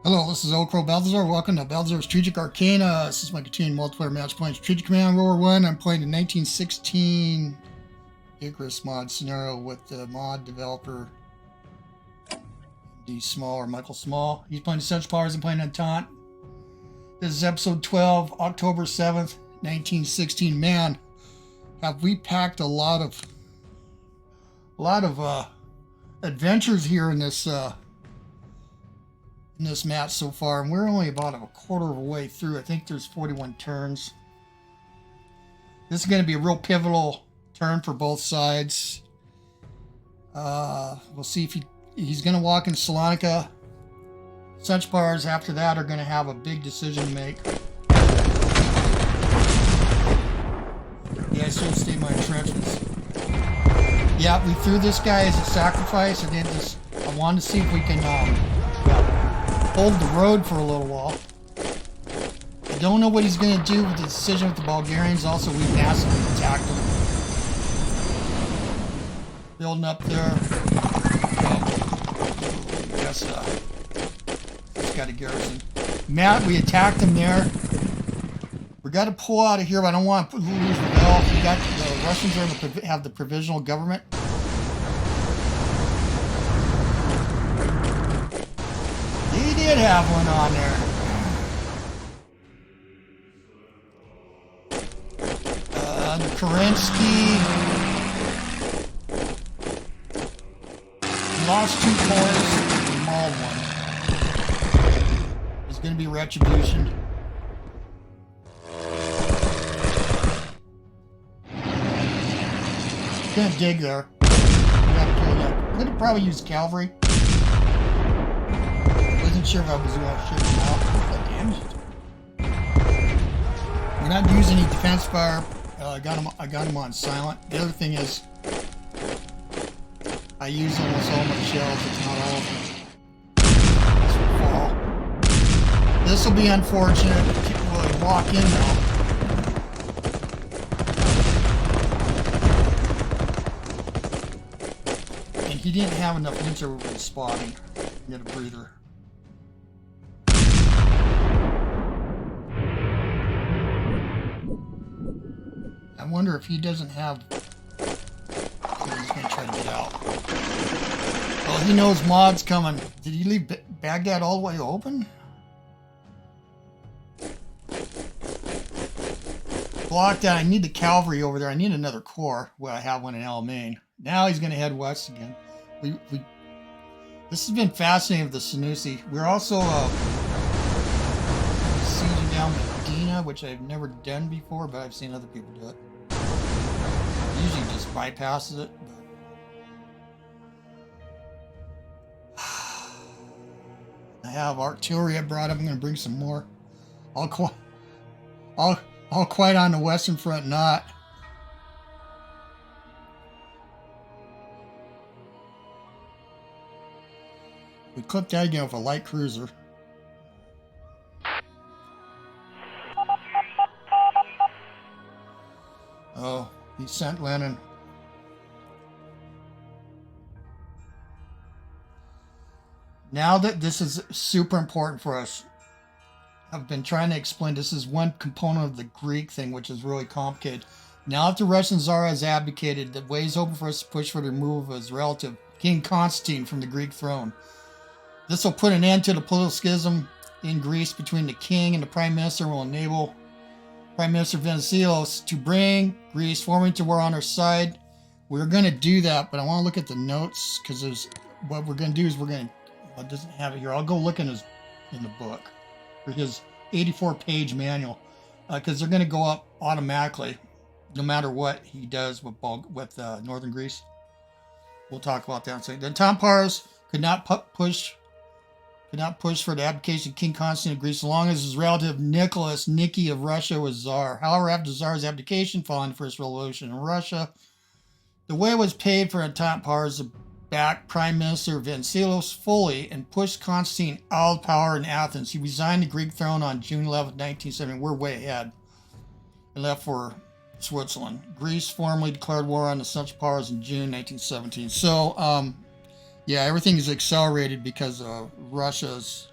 Hello, this is OldCrowBalthazor. Welcome to Balthazar's Strategic Arcana. This is my continuing multiplayer match playing Strategic Command Rower 1. I'm playing the 1916 Icarus Mod scenario with the mod developer MdSmall or Michael Small. He's playing Such Powers and playing Entente. This is episode 12, October 7th, 1916. Man, have we packed a lot of adventures here in this match so far, and we're only about a quarter of a way through. I think there's 41 turns. This is going to be a real pivotal turn for both sides. We'll see if he's going to walk in Salonika. Such bars after that are going to have a big decision to make. Yeah, I should stay in my entrenchments. Yeah, we threw this guy as a sacrifice. I wanted to see if we can hold the road for a little while. I don't know what he's going to do with the decision with the Bulgarians. Also, we massively attacked them. Building up there. Okay. Guess it's got a garrison. Matt, we attacked them there. We got to pull out of here, but I don't want to lose the bell. We got the Russians have the provisional government. He did have one on there. The Kerensky lost 2 cores and mauled one. There's going to be retribution. Gonna dig there. We gotta kill that. Could have probably used cavalry. Wasn't sure if I was going to shoot him out. But damn. We're not using any defense fire. I got him on silent. The other thing is, I use almost all my shells. It's not all of them. This will fall. This will be unfortunate. People will walk in now. He didn't have enough inter spotting to get a breather. I wonder if he doesn't have... He's going to try to get out. Well, he knows Mod's coming. Did he leave Baghdad all the way open? Block that. I need the cavalry over there. I need another corps. Well, I have one in Alamein. Now he's going to head west again. This has been fascinating with the Senussi. We're also sieging down Medina, which I've never done before, but I've seen other people do it. Usually just bypasses it. But I have artillery I brought up. I'm going to bring some more. All quiet on the western front, not. We clipped that again with a light cruiser. Oh, he sent Lenin. Now that this is super important for us, I've been trying to explain this is one component of the Greek thing, which is really complicated. Now that the Russian Tsar has abdicated, the way is open for us to push for the removal of his relative, King Constantine, from the Greek throne. This will put an end to the political schism in Greece between the king and the prime minister and will enable Prime Minister Venizelos to bring Greece formally to war on our side. We're going to do that, but I want to look at the notes because what we're going to do is it doesn't have it here. I'll go look in the book for his 84-page manual because they're going to go up automatically no matter what he does with northern Greece. We'll talk about that in a second. The Tampars could not push for the abdication of King Constantine of Greece so long as his relative Nicholas Nicky of Russia was Tsar. However, after Tsar's abdication following the First Revolution in Russia, the way was paid for Tampars to back Prime Minister Venizelos fully and pushed Constantine out of power in Athens. He resigned the Greek throne on June 11, 1970. We're way ahead. And left for Switzerland. Greece formally declared war on the Central Powers in June 1917. So, yeah, everything is accelerated because of Russia's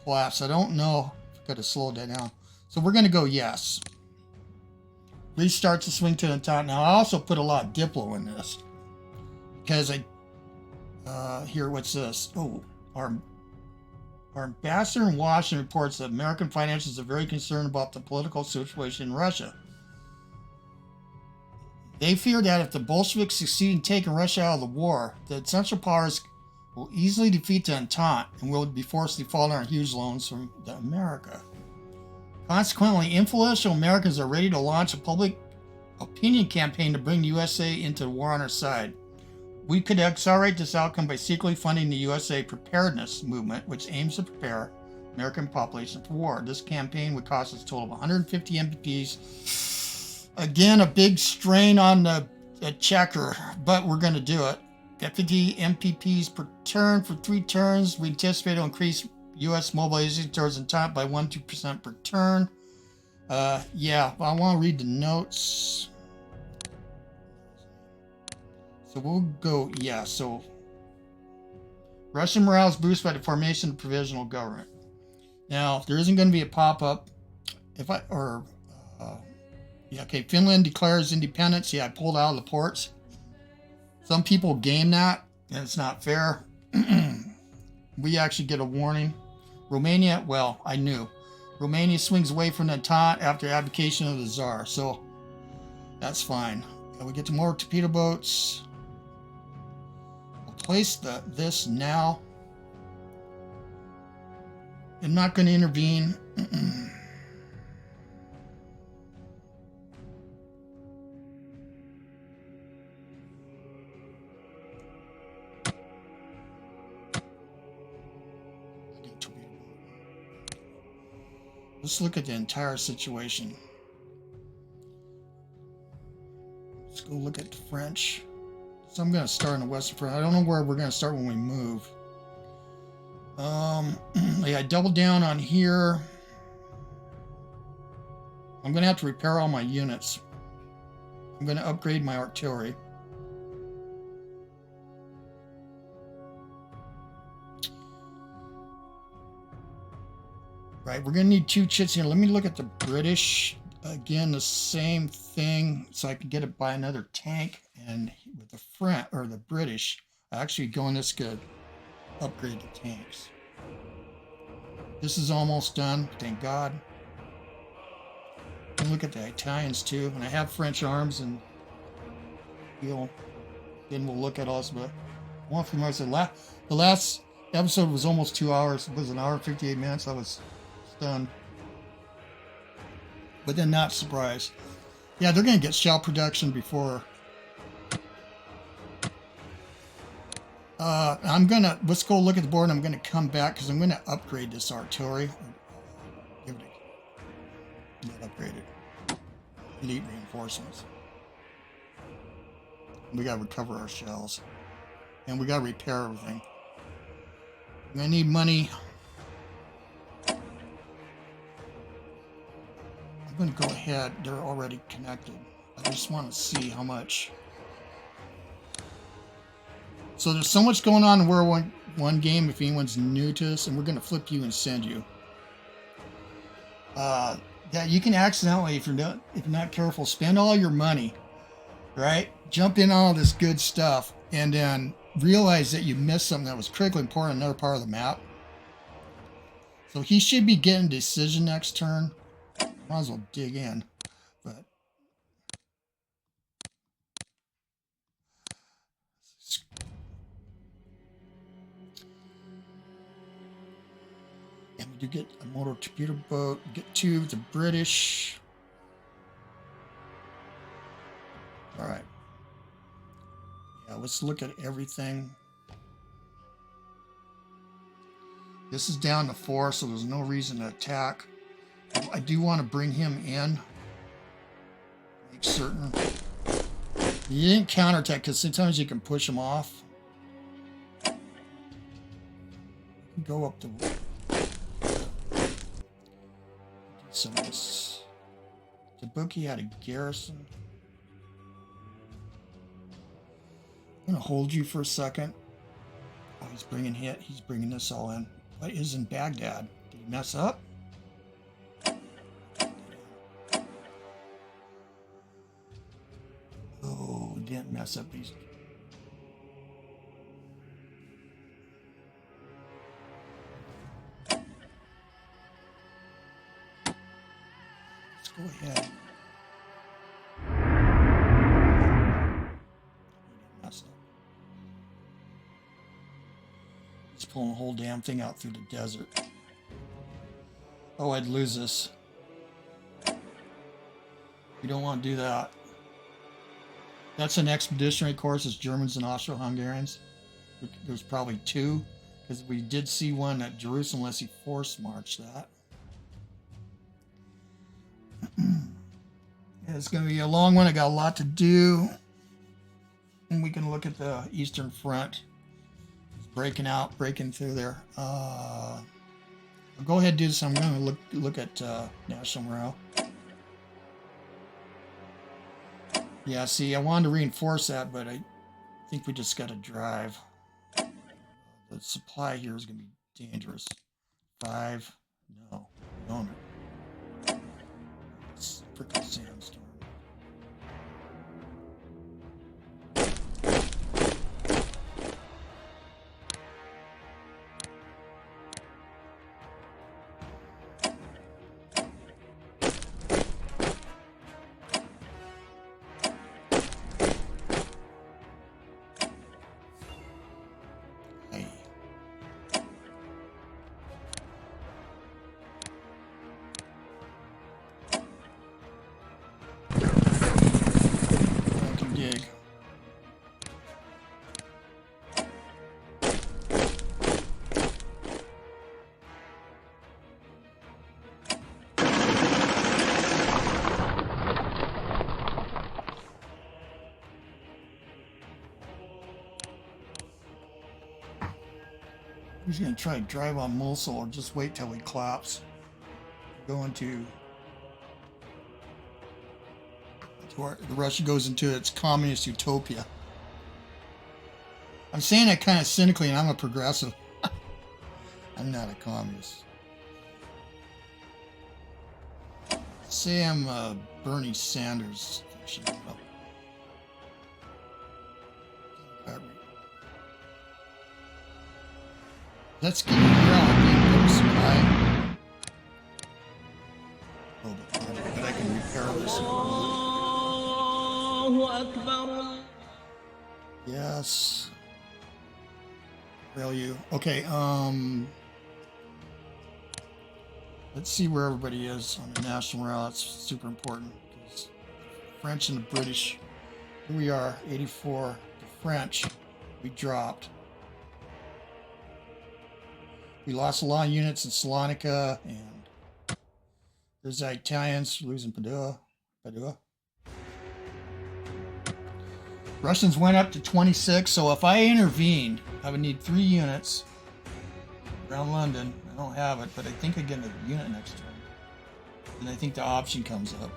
collapse. I don't know if I could have slowed that down. So we're going to go yes. Restart to swing to the top. Now, I also put a lot of Diplo in this. Because here, what's this? Oh, our ambassador in Washington reports that American financiers are very concerned about the political situation in Russia. They fear that if the Bolsheviks succeed in taking Russia out of the war, the Central Powers will easily defeat the Entente and will be forced to default on huge loans from America. Consequently, influential Americans are ready to launch a public opinion campaign to bring the USA into the war on our side. We could accelerate this outcome by secretly funding the USA preparedness movement, which aims to prepare American population for war. This campaign would cost us a total of 150 MPPs. Again, a big strain on the checker, but we're going to do it. At 50 MPPs per turn for 3 turns, we anticipate to increase U.S. mobilization towards the top by 1-2% per turn. Yeah, I want to read the notes. So we'll go, yeah, so Russian morale is boosted by the formation of the provisional government. Now, there isn't going to be a pop-up. Okay, Finland declares independence. Yeah, I pulled out of the ports. Some people game that, and it's not fair. We actually get a warning. Romania, well, I knew. Romania swings away from the Entente after abdication of the Tsar, so that's fine. We get to more torpedo boats. We'll place this now. I'm not going to intervene. Let's look at the entire situation. Let's go look at the French. So I'm going to start in the Western Front. I don't know where we're going to start when we move. Yeah, I double down on here. I'm going to have to repair all my units. I'm going to upgrade my artillery. Right, we're going to need 2 chits here. Let me look at the British. Again, the same thing. So I can get it by another tank. And with the French, or the British, actually going this good. Upgrade the tanks. This is almost done, thank God. And look at the Italians too. And I have French arms, and then we'll look at us. But one from us. The last episode was almost 2 hours. It was an hour and 58 minutes. I was stunned, but then not surprised. Yeah, they're going to get shell production before. Let's go look at the board. And I'm going to come back because I'm going to upgrade this artillery. Give it upgraded. Elite reinforcements. We got to recover our shells, and we got to repair everything. I'm going to need money. I'm going to go ahead. They're already connected. I just want to see how much. So there's so much going on in World War I game if anyone's new to this, and we're going to flip you and send you. Yeah, you can accidentally, if you're not careful, spend all your money, right? Jump in all this good stuff, and then realize that you missed something that was critically important in another part of the map. So he should be getting a decision next turn. Might as well dig in, but and we do get a motor torpedo boat. Get 2 of the British. All right. Yeah, let's look at everything. This is down to 4, so there's no reason to attack. I do want to bring him in. Make certain. You didn't counterattack because sometimes you can push him off. Go up to some of this. Djibouti had a garrison. I'm going to hold you for a second. Oh, he's bringing this all in. What is in Baghdad? Did you mess up? Oh, didn't mess up these. Let's go ahead. Messed up. He's pulling the whole damn thing out through the desert. Oh, I'd lose this. You don't want to do that. That's an expeditionary course. It's Germans and Austro-Hungarians. There's probably two, because we did see one at Jerusalem unless he force marched that. Yeah, it's going to be a long one. I got a lot to do. And we can look at the Eastern Front. It's breaking through there. I'll go ahead and do this. I'm going to look at national morale. Yeah, see, I wanted to reinforce that, but I think we just got to drive. The supply here is going to be dangerous. 5. No. No. It's a freaking sandstorm. He's going to try to drive on Mosul or just wait till he collapses. Going to where Russia goes into its communist utopia. I'm saying that kind of cynically, and I'm a progressive. I'm not a communist. Say I'm Bernie Sanders. Let's get around supply. Oh, but I can repair this. Yes. Rail you. Okay, let's see where everybody is on the national morale. That's super important. Because French and the British, here we are, 84. The French, we dropped. We lost a lot of units in Salonika, and there's the Italians losing Padua. Russians went up to 26, so if I intervened, I would need 3 units around London. I don't have it, but I think I get a unit next turn. And I think the option comes up.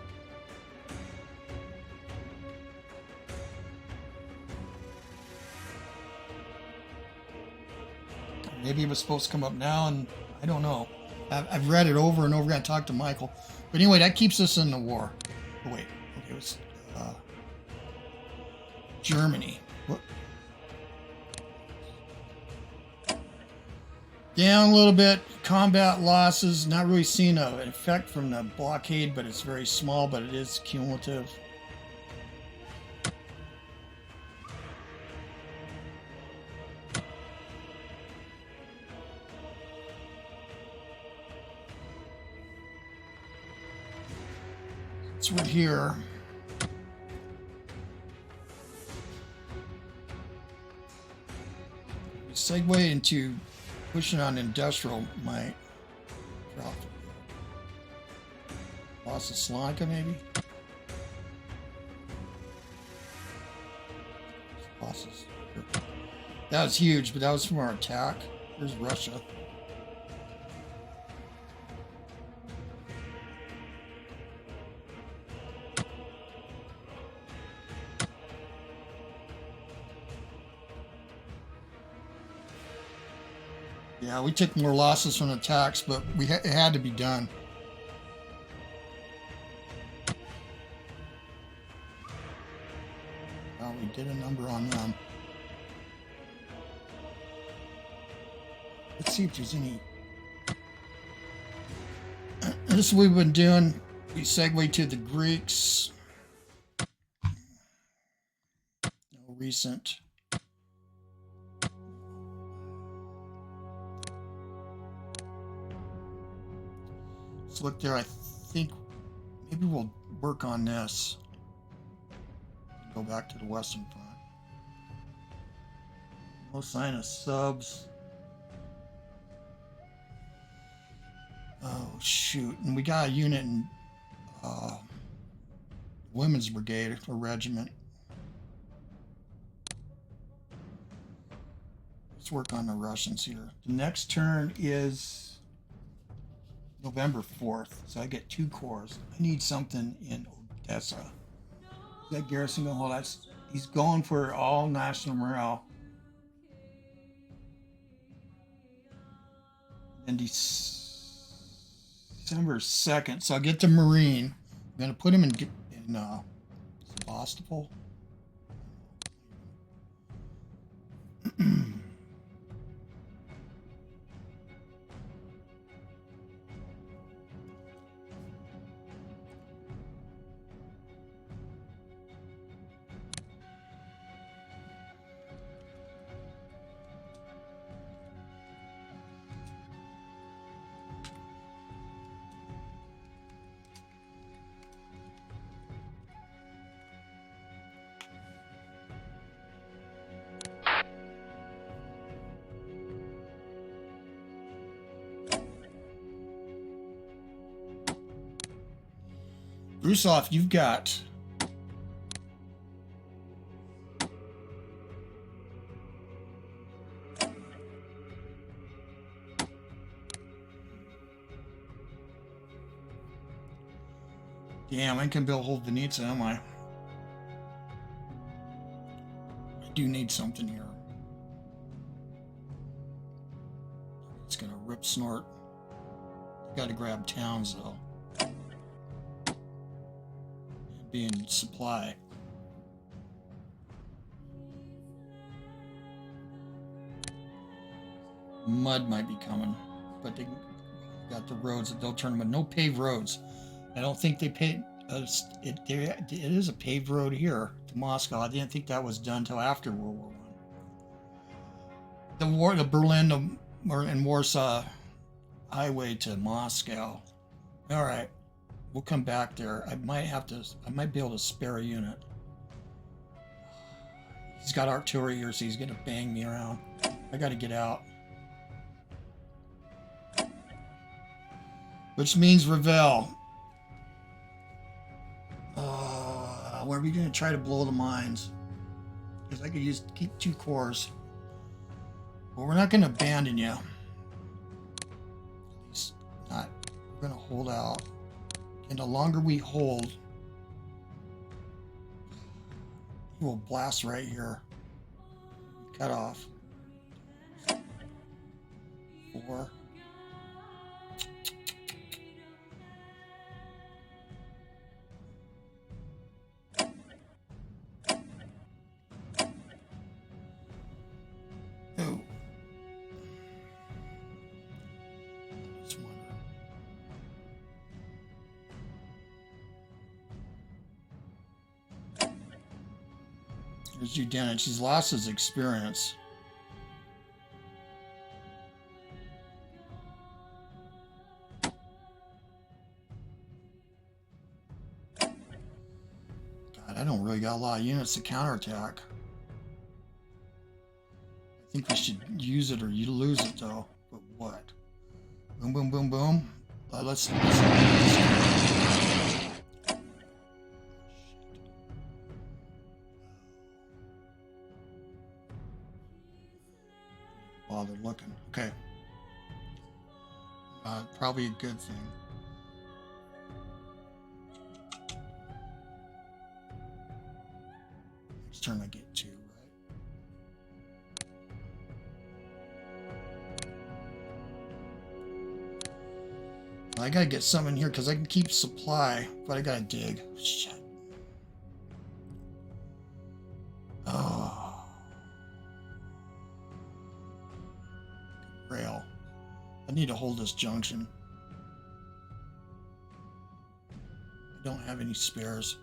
Maybe it was supposed to come up now, and I don't know. I've read it over and over again. I talked to Michael. But anyway, that keeps us in the war. Oh, wait. Okay, it was Germany. What? Down a little bit. Combat losses. Not really seeing an effect from the blockade, but it's very small, but it is cumulative. Right here. We segue into pushing on industrial might drop. Lost of Salonika, maybe. Losses. That was huge, but that was from our attack. Here's Russia. Yeah, we took more losses from attacks, but it had to be done. Well, we did a number on them. Let's see if there's any. This is what we've been doing. We segue to the Greeks. No recent. Let's look there. I think maybe we'll work on this. Go back to the Western Front. No sign of subs. Oh, shoot. And we got a unit in Women's Brigade or Regiment. Let's work on the Russians here. The next turn is November 4th, so I get 2 corps. I need something in Odessa. Is that garrison going to hold? He's going for all national morale. And December 2nd, so I'll get the Marine. I'm going to put him in Sebastopol. Brusov, you've got damn, I can build hold Venetia, am I? I do need something here. It's gonna rip snort. Gotta grab towns though. Be in supply. Mud might be coming, but they got the roads that they'll turn them, but no paved roads. I don't think they paid. It is a paved road here to Moscow. I didn't think that was done until after World War I. The Berlin and Warsaw highway to Moscow. All right. We'll come back there. I might be able to spare a unit. He's got artillery here, so he's going to bang me around. I got to get out. Which means Revel. Where are we going to try to blow the mines? Because I could keep 2 corps. But we're not going to abandon you. At least not. We're going to hold out. And the longer we hold, he will blast right here. Cut off. 4. Oh. There's Udenich. He's lost his experience. God, I don't really got a lot of units to counterattack. I think we should use it or you lose it though. But what? Boom, boom, boom, boom. Let's while they're looking. Okay. Probably a good thing. Next turn I get 2, right? I gotta get some in here because I can keep supply, but I gotta dig. Shit. Oh. Rail. I need to hold this junction. I don't have any spares.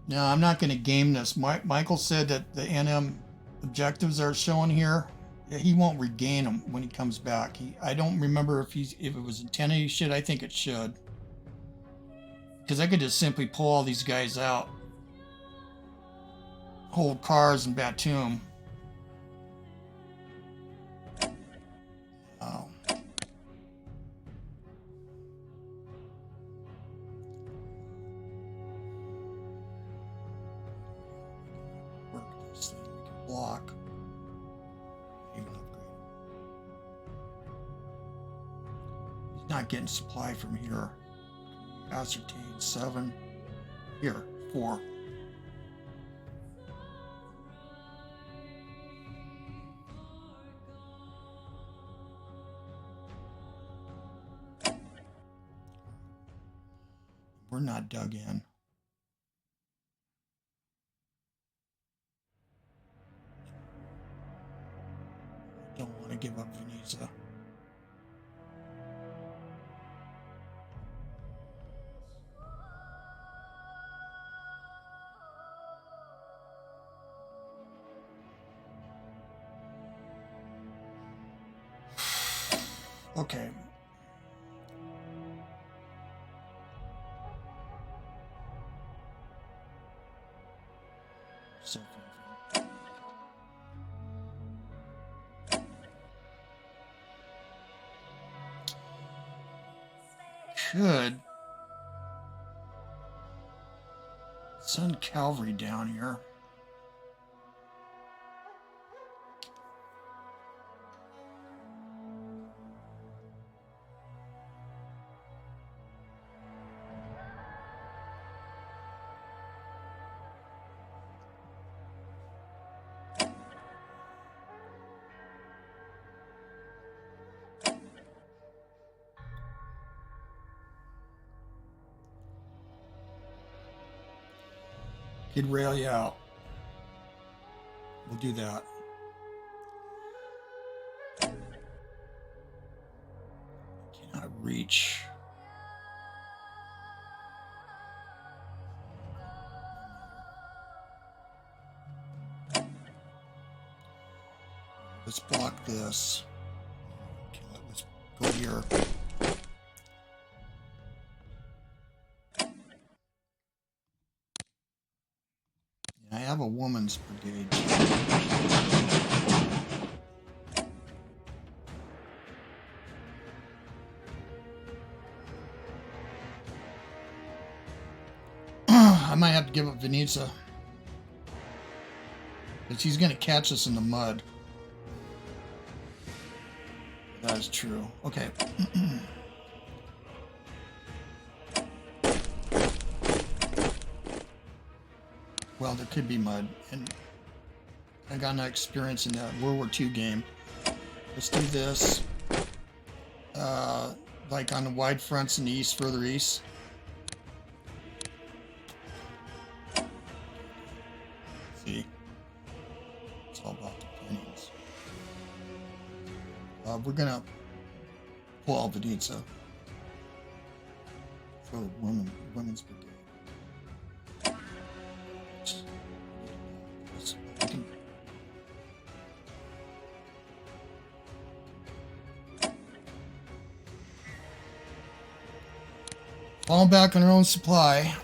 No, I'm not going to game this. Michael said that the NM objectives are shown here. He won't regain them when he comes back. I don't remember if it was intended he should. I think it should. Because I could just simply pull all these guys out. Hold cars and Batum. Oh. Block. Even upgrade. He's not getting supply from here. Ascertain 7. Here, 4. We're not dug in. Don't want to give up Veneza. Okay. So could send cavalry down here. Could rail you out. We'll do that. Cannot reach. Let's block this. Okay, let's go here. I have a woman's brigade. I might have to give up Veneza. Because he's going to catch us in the mud. That is true. Okay. Well, there could be mud, and I got no experience in that World War II game. Let's do this, like on the wide fronts in the east, further east. See, it's all about the pennies. We're gonna pull Veneza for the women's brigade. Falling back on our own supply.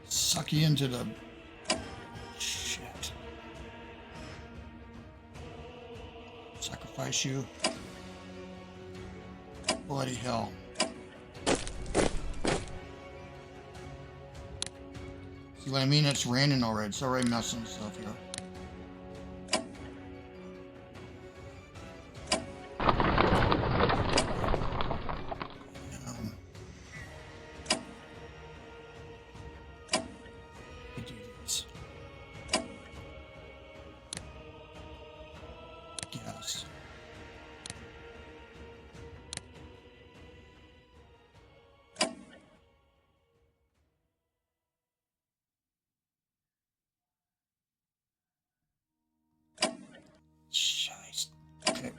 Suck you into the shit. Sacrifice. sacrifice you. Bloody hell. See what I mean? It's raining already. It's already messing stuff here. Okay.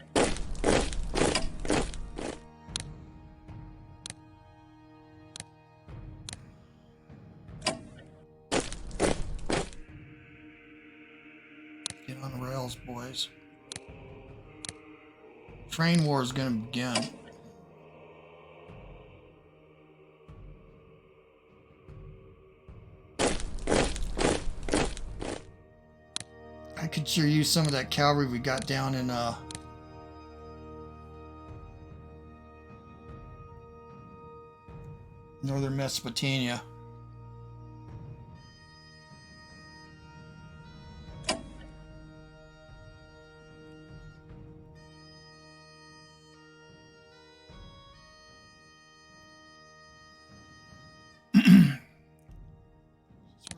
Get on the rails, boys. Train war is going to begin. I could sure use some of that cavalry we got down in northern Mesopotamia.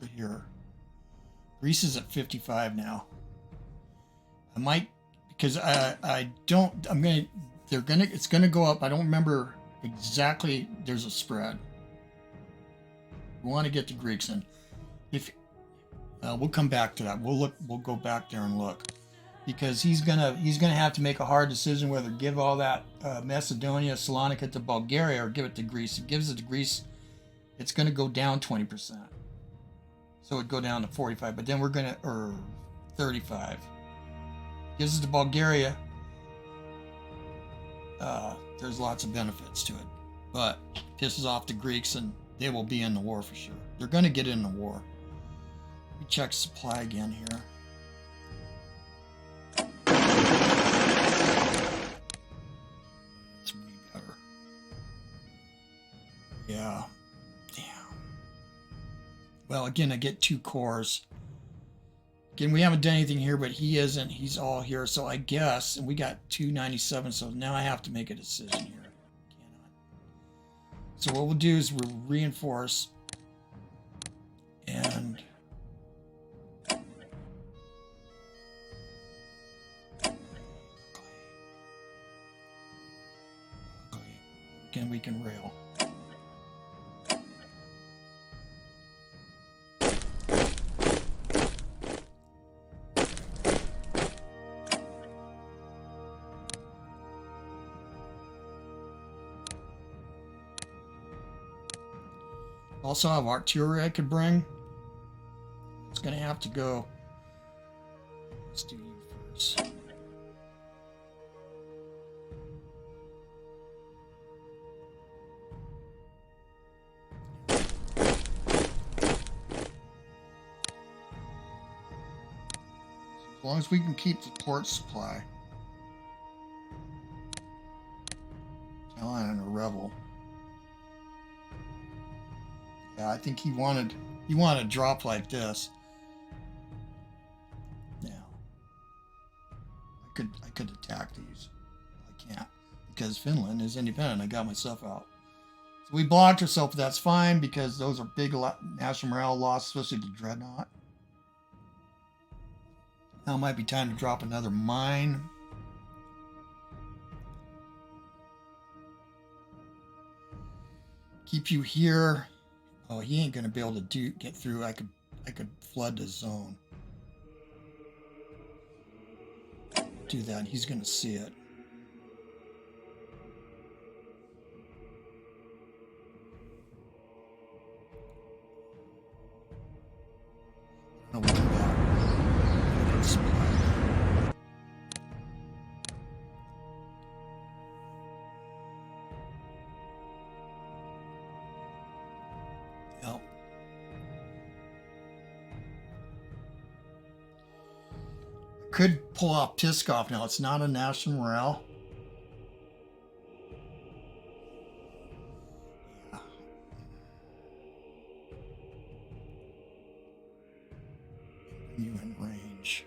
We're here. Greece is at 55 now. I might, because it's gonna go up. I don't remember exactly. There's a spread. We want to get the Greeks in. If we'll come back to that. We'll go back there and look, because he's gonna have to make a hard decision whether to give all that Macedonia, Salonika to Bulgaria or give it to Greece. If he gives it to Greece, it's gonna go down 20%. So it'd go down to 45, but then we're gonna, or 35. Gives it to Bulgaria. There's lots of benefits to it, but pisses off the Greeks, and they will be in the war for sure. They're gonna get in the war. Let me check supply again here. It's way better. Yeah. Well, again, I get 2 cores. Again, we haven't done anything here, but he isn't. He's all here. So I guess, and we got 297. So now I have to make a decision here. Cannot. So what we'll do is we'll reinforce. And again, we can rail. Also have artillery I could bring. It's gonna have to go. Let's do you first. As long as we can keep the port supply. Talon and a rebel. Yeah, I think he wanted a drop like this. Now, I could attack these. I can't, because Finland is independent. I got myself out. So we blocked ourselves, but that's fine, because those are big national morale loss, especially the Dreadnought. Now might be time to drop another mine. Keep you here. Oh, he ain't gonna be able to get through. I could flood the zone. Do that. He's gonna see it. No, we'll come back. could pull off Pskov now. It's not a national morale. You in range.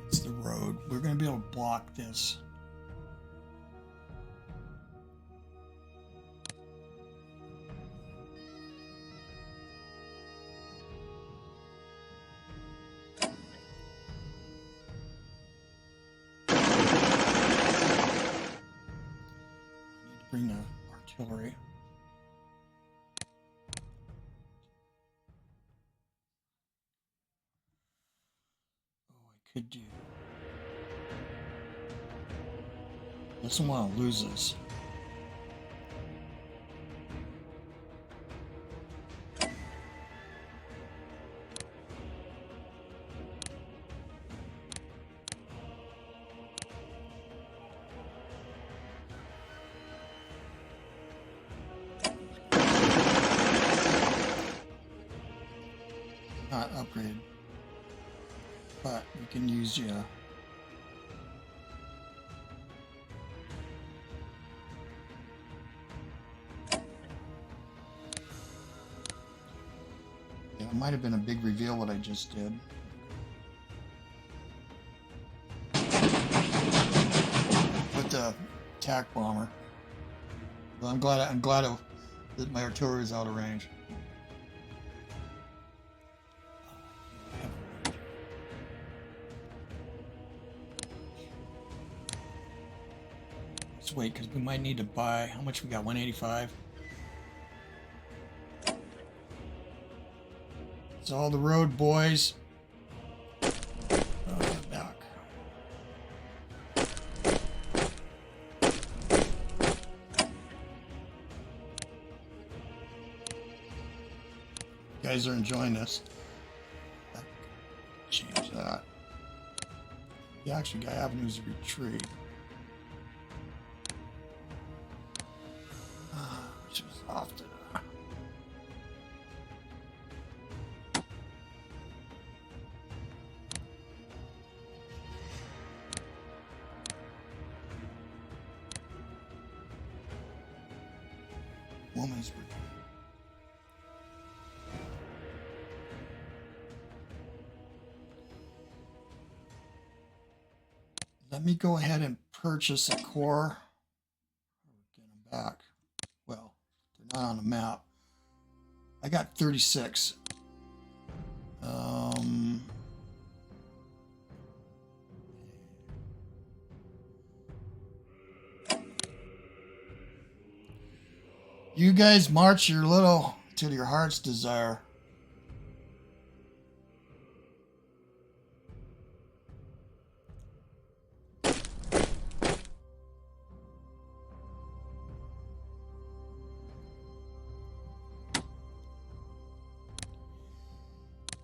It's the road. We're going to be able to block this. Bring the artillery. Oh, I could do. Doesn't want to lose this. Not upgrade, but we can use you. Yeah, it might have been a big reveal what I just did. With the attack bomber. But I'm glad that my artillery is out of range. Let's wait, because we might need to buy. How much we got? 185. It's all the road, boys. Back. You guys are enjoying this. Change that. You actually got avenues of retreat. Which was off to the... Woman's retreat. Let me go ahead and purchase a core. Get them back. Well, they're not on the map. I got 36. You guys march your little to your heart's desire.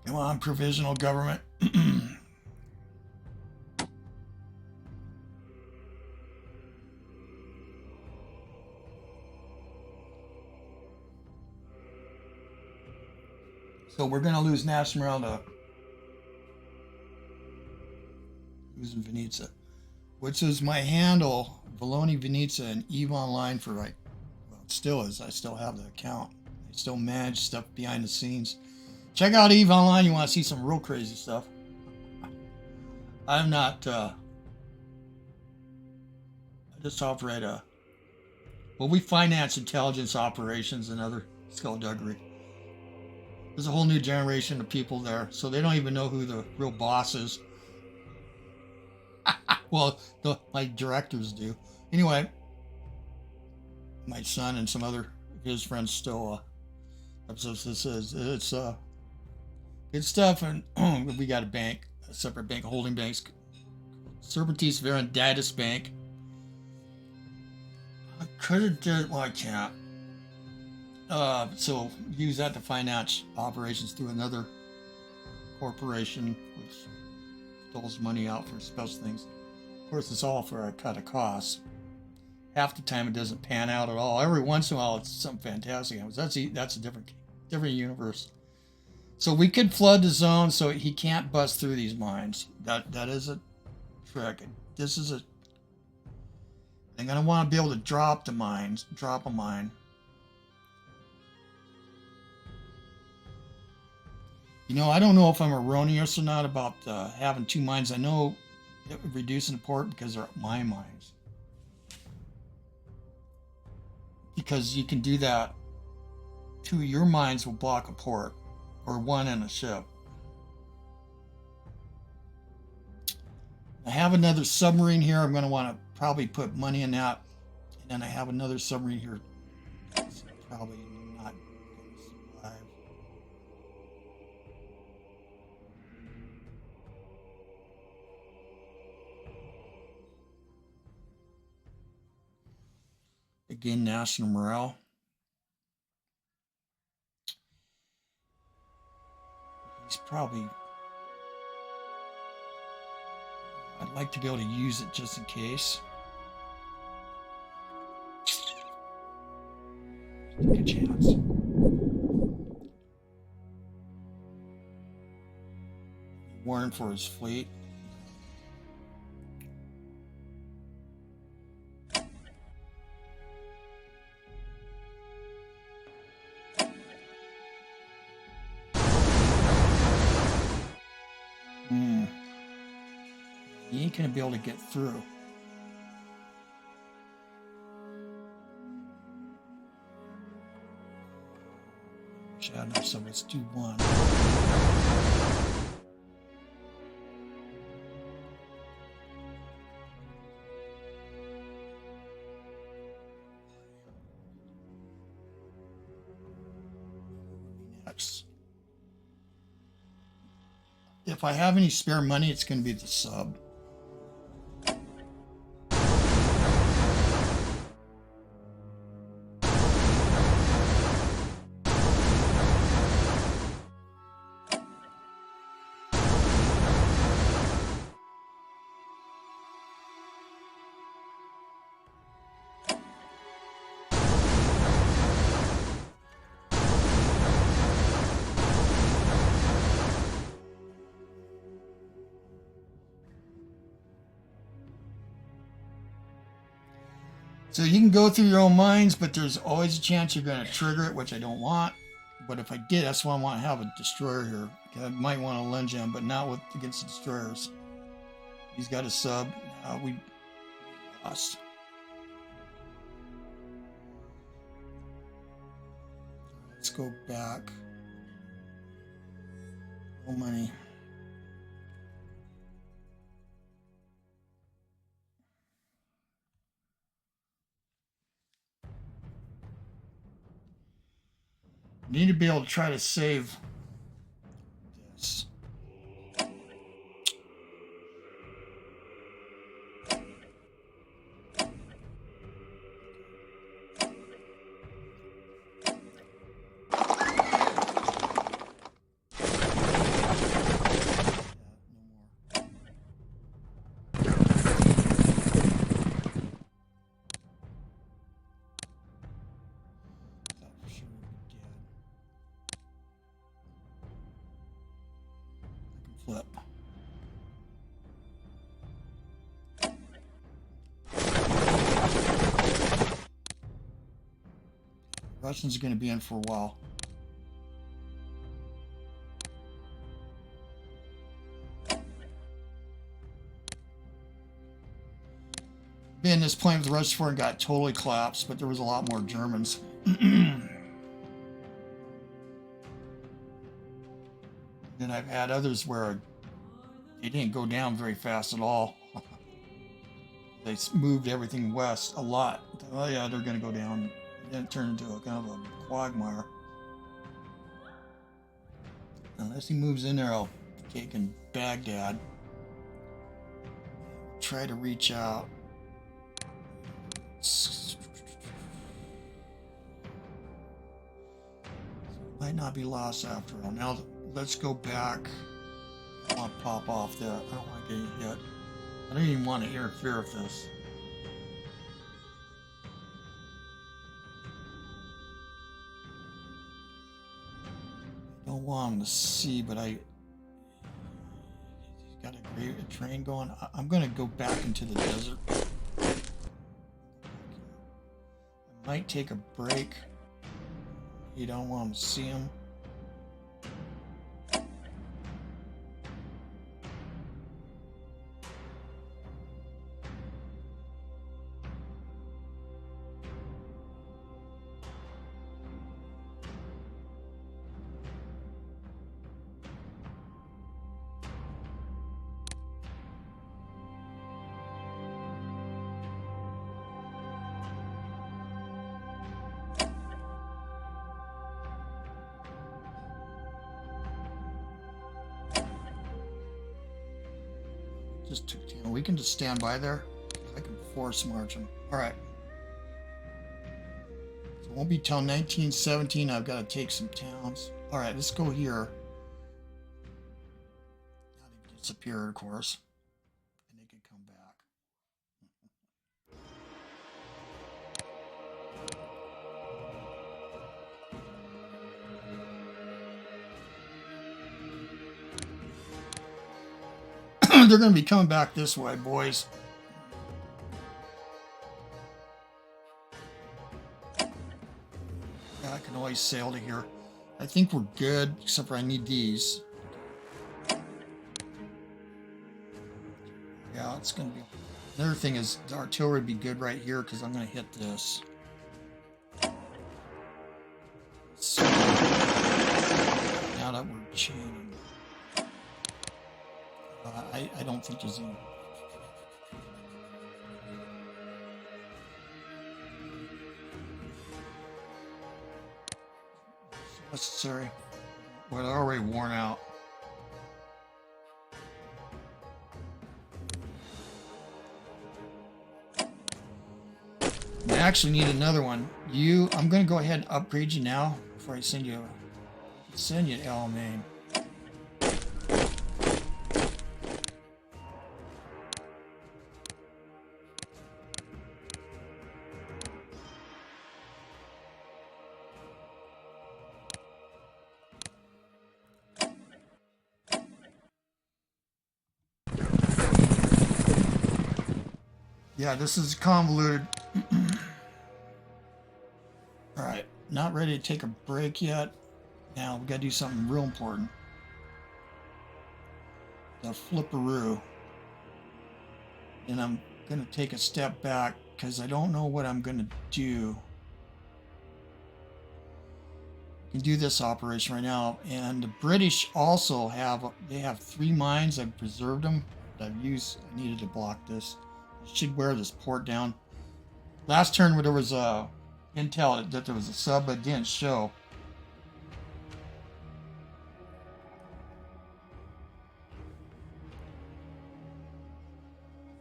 Come on, provisional government. So we're going to lose national morale to losing Venetia, which is my handle, Valoni Venetia, and EVE Online for like, well, it still is. I still have the account still manage stuff behind the scenes. Check out Eve Online. You want to see some real crazy stuff. I'm not. I just operate a. Well, we finance intelligence operations and other skullduggery. There's a whole new generation of people there, so they don't even know who the real boss is. Well, my directors do. Anyway, my son and some other of his friends still. That's what this is. It's good stuff, and we got a bank, a separate bank, holding banks, Serpentis Verandatis Bank. I could have did, well, I can't. So use that to finance operations through another corporation, which doles money out for special things. Of course, it's all for a cut of costs. Half the time, it doesn't pan out at all. Every once in a while, it's something fantastic. That's a different universe. So we could flood the zone so he can't bust through these mines. That is a trick. This is a. I'm gonna want to be able to drop a mine. You know, I don't know if I'm erroneous or not about having two mines. I know it would reduce in port because they're my mines. Because you can do that. Two of your mines will block a port, or one in a ship. I have another submarine here. I'm going to want to probably put money in that. And then I have another submarine here. That's probably not going to survive. Again, national morale. He's probably. I'd like to be able to use it just in case. Take a chance. Warren for his fleet. You ain't gonna be able to get through. Shadow, so let's do one. Next. If I have any spare money, it's gonna be the sub. So you can go through your own mines, but there's always a chance you're going to trigger it, which I don't want. But if I did, that's why I want to have a destroyer here. I might want to lunge him, but not against the destroyers. He's got a sub. We lost. Let's go back. No money. Need to be able to try to save this. Flip. Russians are going to be in for a while. Been this plane with the Russians before and got totally collapsed, but there was a lot more Germans. Then I've had others where they didn't go down very fast at all. They moved everything west a lot. Oh yeah, they're going to go down. Then it turned into a kind of a quagmire. Unless he moves in there, I'll take in Baghdad. Try to reach out. Might not be lost after all. Now let's go back. I want to pop off that. I don't want to get hit. I don't even want to interfere with this. I don't want him to see, but he's got a train going. I'm going to go back into the desert. I might take a break. You don't want him to see him. We can just stand by there. I can force march them. All right. So it won't be till 1917. I've got to take some towns. All right, let's go here. Now they disappear, of course, and they can come back. They're going to be coming back this way, boys. Yeah, I can always sail to here. I think we're good, except for I need these. Yeah, it's going to be... Another thing is the artillery would be good right here because I'm going to hit this. So, now that we're chaining. I don't think there's any. It's necessary. Well, they're already worn out. I actually need another one. I'm going to go ahead and upgrade you now before I send you to El Main. Yeah, this is convoluted. Alright, not ready to take a break yet. Now we gotta do something real important. The flipperoo. And I'm gonna take a step back because I don't know what I'm gonna do. I can do this operation right now. And the British also have 3 mines. I've preserved them. I needed to block this. Should wear this port down. Last turn when there was a intel that there was a sub, but it didn't show.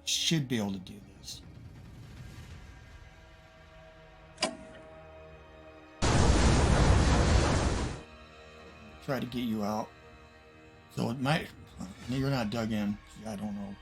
Should be able to do this. Try to get you out. So it might. You're not dug in. I don't know.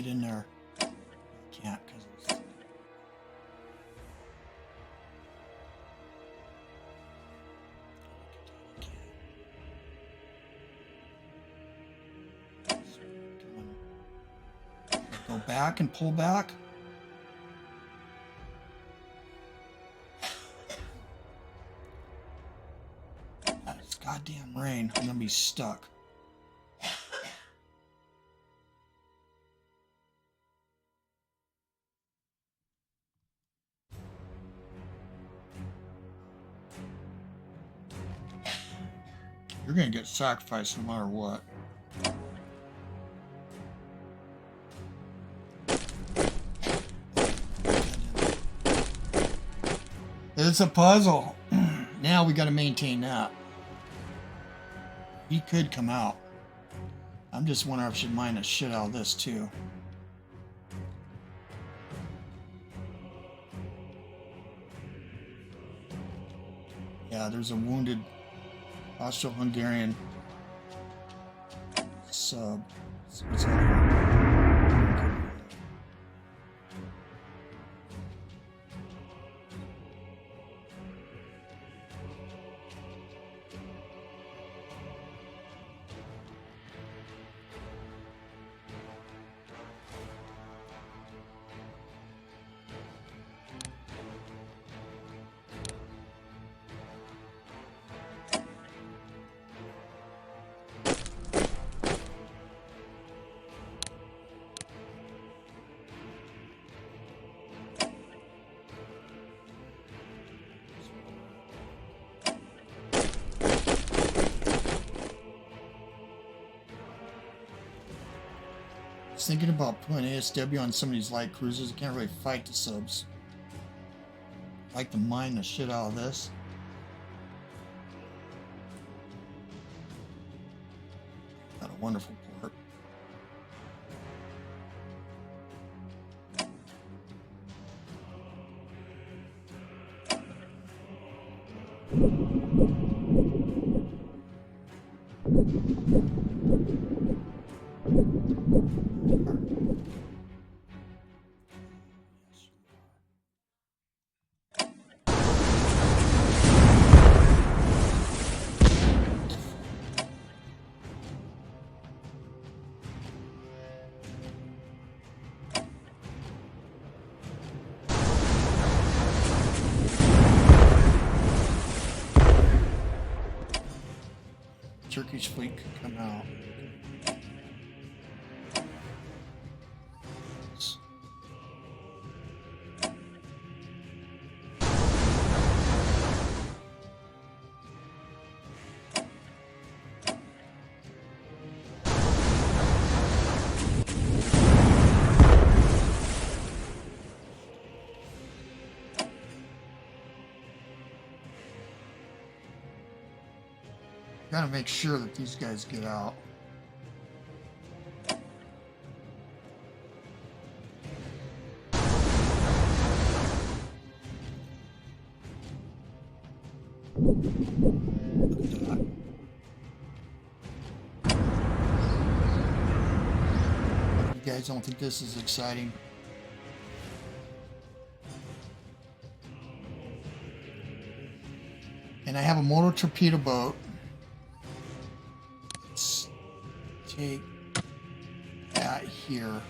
get in there. I can't because it's... Go back and pull back. It's goddamn rain. I'm gonna be stuck. You're gonna get sacrificed no matter what. It's a puzzle. Now we got to maintain that. He could come out. I'm just wondering if I should mine the shit out of this too. Yeah, there's a wounded Austro-Hungarian sub. What's that? Thinking about putting ASW on some of these light cruisers. You can't really fight the subs. I like to mine the shit out of this. Got a wonderful port. Turkish fleet could come out. Gotta make sure that these guys get out. Look at that. You guys don't think this is exciting? And I have a motor torpedo boat. Let's take that here.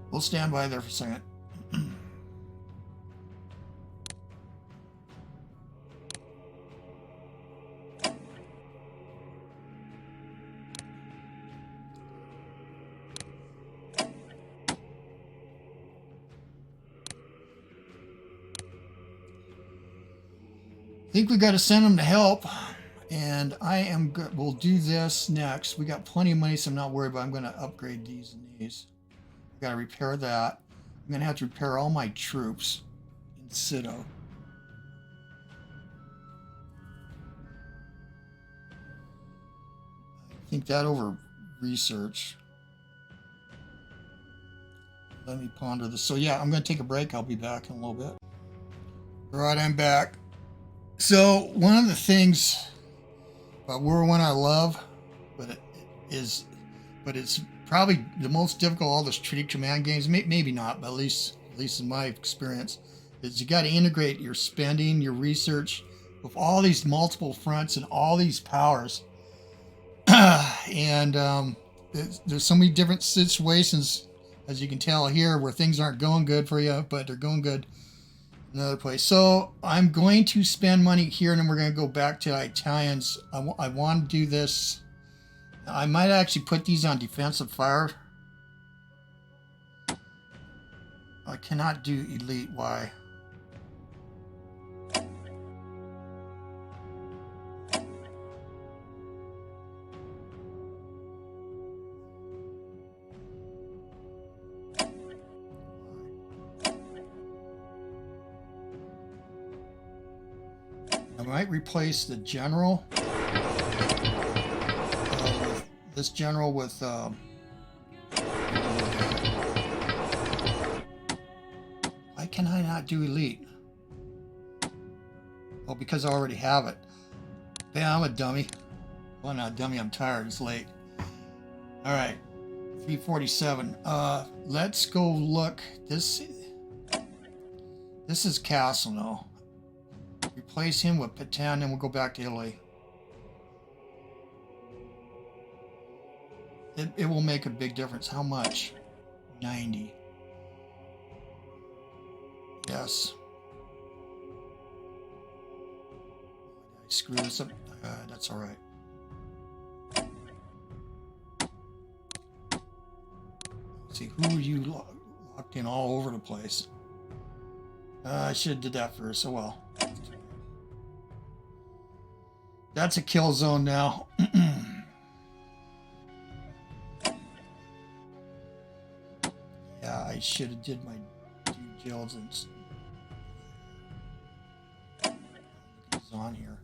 We'll stand by there for a second. I think we got to send them to help. And I am good. We'll do this next. We got plenty of money, so I'm not worried, but I'm going to upgrade these and these. I got to repair that. I'm going to have to repair all my troops in Sido. I think that over research. Let me ponder this. So yeah, I'm going to take a break. I'll be back in a little bit. All right, I'm back. So one of the things about World War I love, but it's probably the most difficult of all the strategic command games. Maybe not, but at least in my experience, is you got to integrate your spending, your research, with all these multiple fronts and all these powers. And there's so many different situations, as you can tell here, where things aren't going good for you, but they're going good in another place. So I'm going to spend money here, and then we're going to go back to Italians. I want to do this. I might actually put these on defensive fire. I cannot do elite. Why? I might replace the general. This general with why can I not do elite? Well, because I already have it. Yeah, I'm a dummy. Well, I'm not a dummy, I'm tired, it's late. Alright, 347. Let's go look. This is Castle now. Replace him with Patan, and we'll go back to Italy. It will make a big difference. How much? 90. Yes. Did I screw this up? That's all right. Let's see, who are you locked in all over the place? I should have did that first. Oh well. That's a kill zone now. Yeah, I should have did my due diligence. It's on here.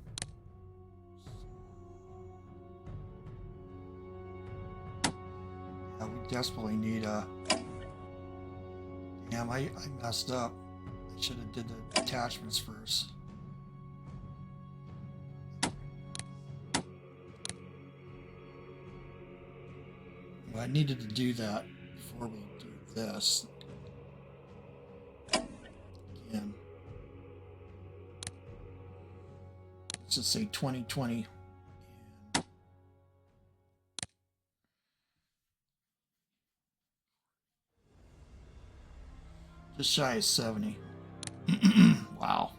Yeah, we desperately need a. Damn, I messed up. I should have did the attachments first. Well, I needed to do that before we do this. Again. Let's just say 2020. Just shy of 70. Wow.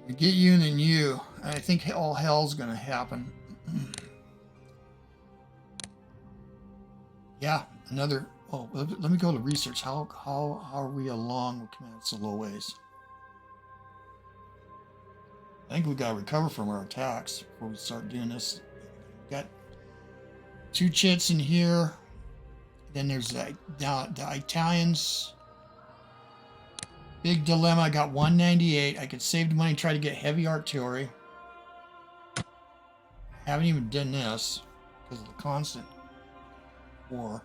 We get you and then you. I think all hell's gonna happen. Yeah, another. Oh, let me go to research. How are we along with command solo ways? I think we gotta recover from our attacks before we start doing this. Got 2 chits in here. Then there's the Italians. Big dilemma. I got 198. I could save the money and try to get heavy artillery. Haven't even done this because of the constant war.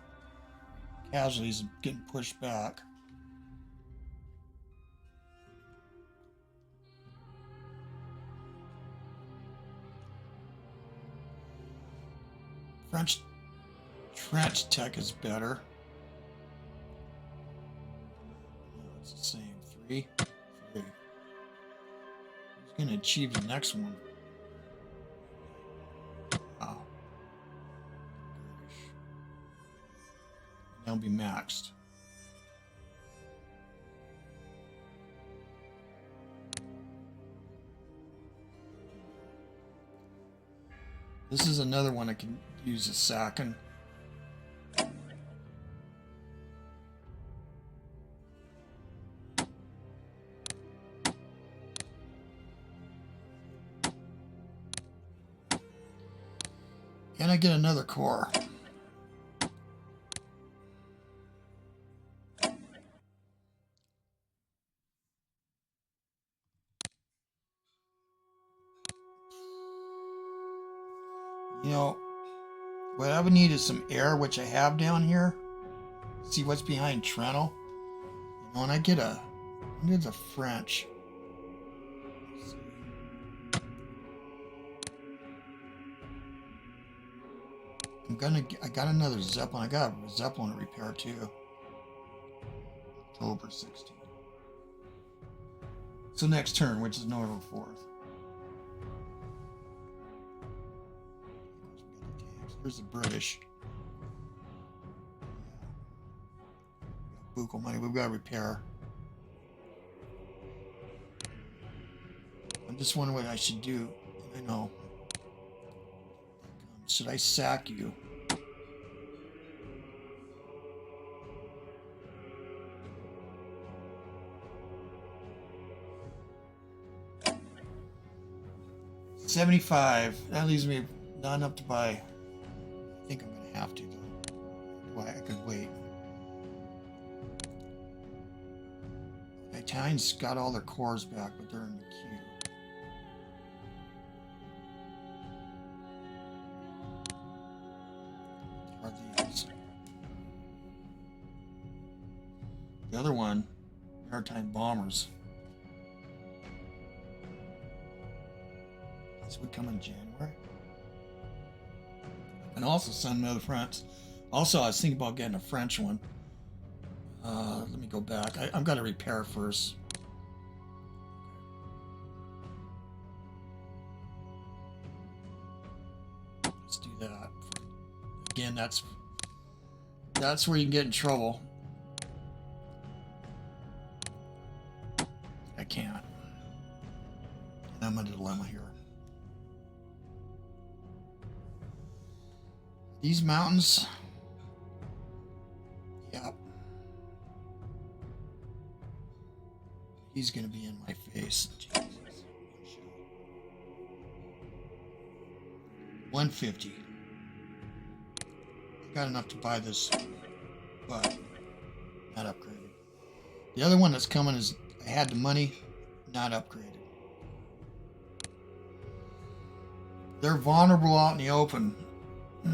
Casualties getting pushed back. French trench tech is better. It's the same. 3. Who's going to achieve the next one? Wow. They'll be maxed. This is another one I can use as sacking. And I get another core. You know, what I would need is some air, which I have down here. See what's behind Trento. You know, and I get a, there's a French. I got another Zeppelin. I got a Zeppelin to repair too. October 16th. So next turn, which is November 4th. Here's the British. Buku money. We've got to repair. I'm just wondering what I should do. I know. Should I sack you? $75. That leaves me not enough to buy. I think I'm going to have to, though. Why, I could wait. The Italians got all their cores back, but they're in the queue. Are these? The other one, maritime bombers. This would come in January. And also send another French. Also, I was thinking about getting a French one. Let me go back. I've got to repair first. Let's do that. Again, that's where you can get in trouble. I can't. I'm in a dilemma here. These mountains. Yep. He's gonna be in my face. Jesus. 150. Got enough to buy this, but not upgraded. The other one that's coming is I had the money, not upgraded. They're vulnerable out in the open. I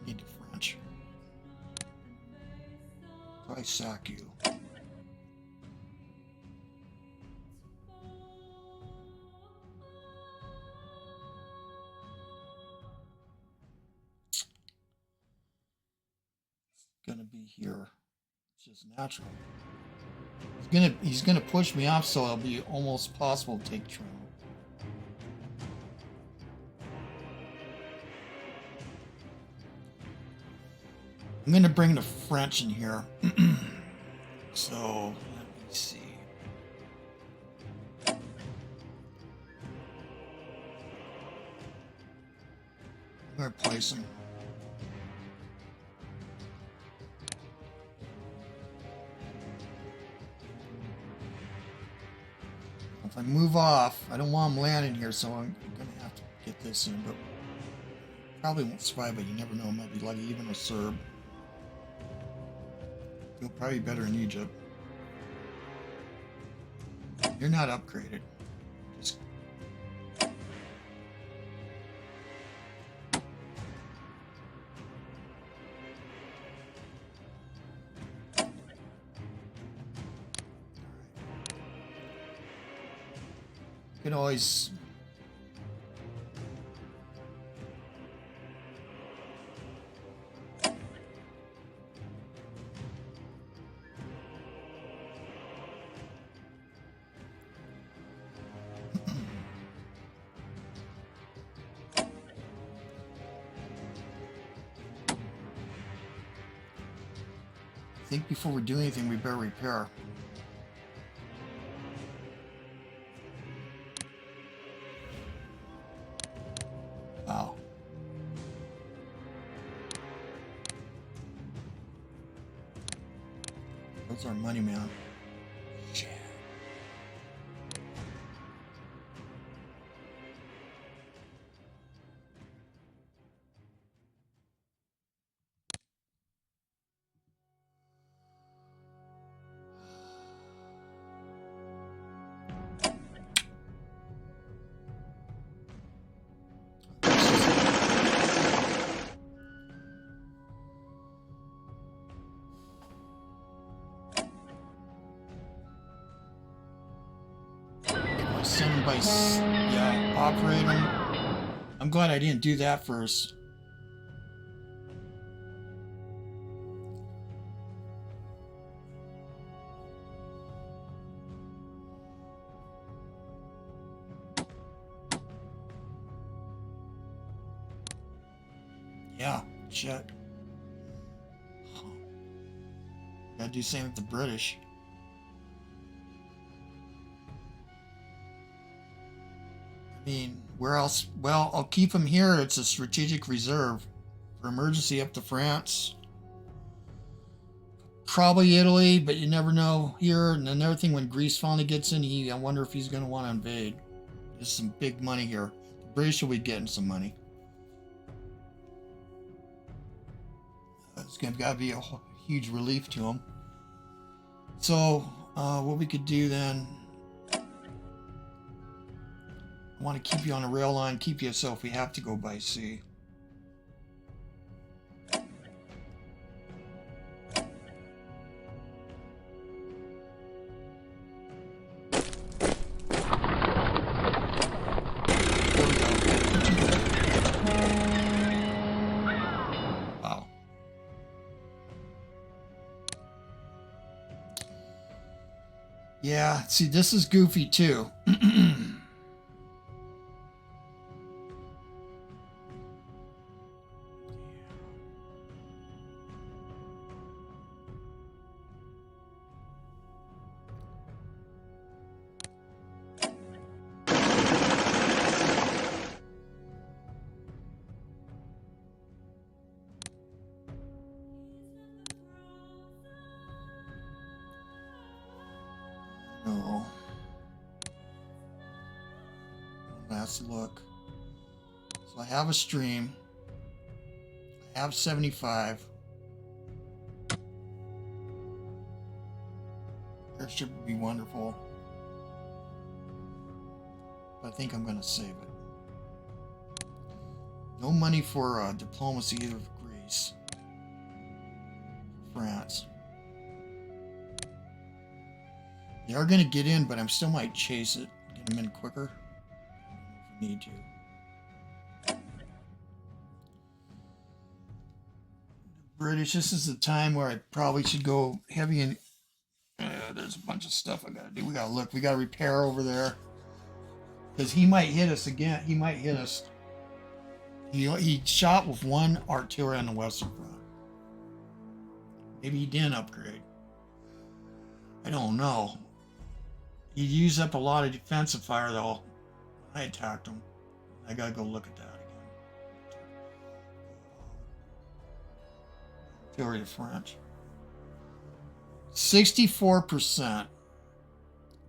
need the French. So I sack you. Gonna be here. It's just natural. He's gonna push me off, so it'll be almost possible to take Trento. I'm gonna bring the French in here. So let me see. I'm gonna place them. If I move off, I don't want him landing here, so I'm going to have to get this in, but probably won't survive, but you never know. It might be lucky, even a Serb. Feel probably better in Egypt. You're not upgraded. Just... You can always I think before we do anything, we better repair. Wow. That's our money, man. Shit. Yeah, operate them. I'm glad I didn't do that first. Yeah, shit. Gotta do the same with the British. I mean, where else? Well, I'll keep them here. It's a strategic reserve for emergency up to France. Probably Italy, but you never know here. And another thing, when Greece finally gets in, I wonder if he's going to want to invade. There's some big money here. The British will be getting some money. It's going to be a huge relief to them. So, what we could do then... I want to keep you on a rail line, keep you so if we have to go by sea. There we go. Wow. Yeah, see, this is goofy too. No. Last look. So I have a stream. I have 75. Airship would be wonderful. But I think I'm going to save it. No money for diplomacy either for Greece. France. They are going to get in, but I still might chase it. Get them in quicker. If we need to. British, this is the time where I probably should go heavy in. There's a bunch of stuff I got to do. We got to look. We got to repair over there. Because he might hit us again. He might hit us. He shot with one artillery on the western front. Maybe he didn't upgrade. I don't know. He used up a lot of defensive fire, though. I attacked him. I gotta go look at that again. Artillery to French. 64%.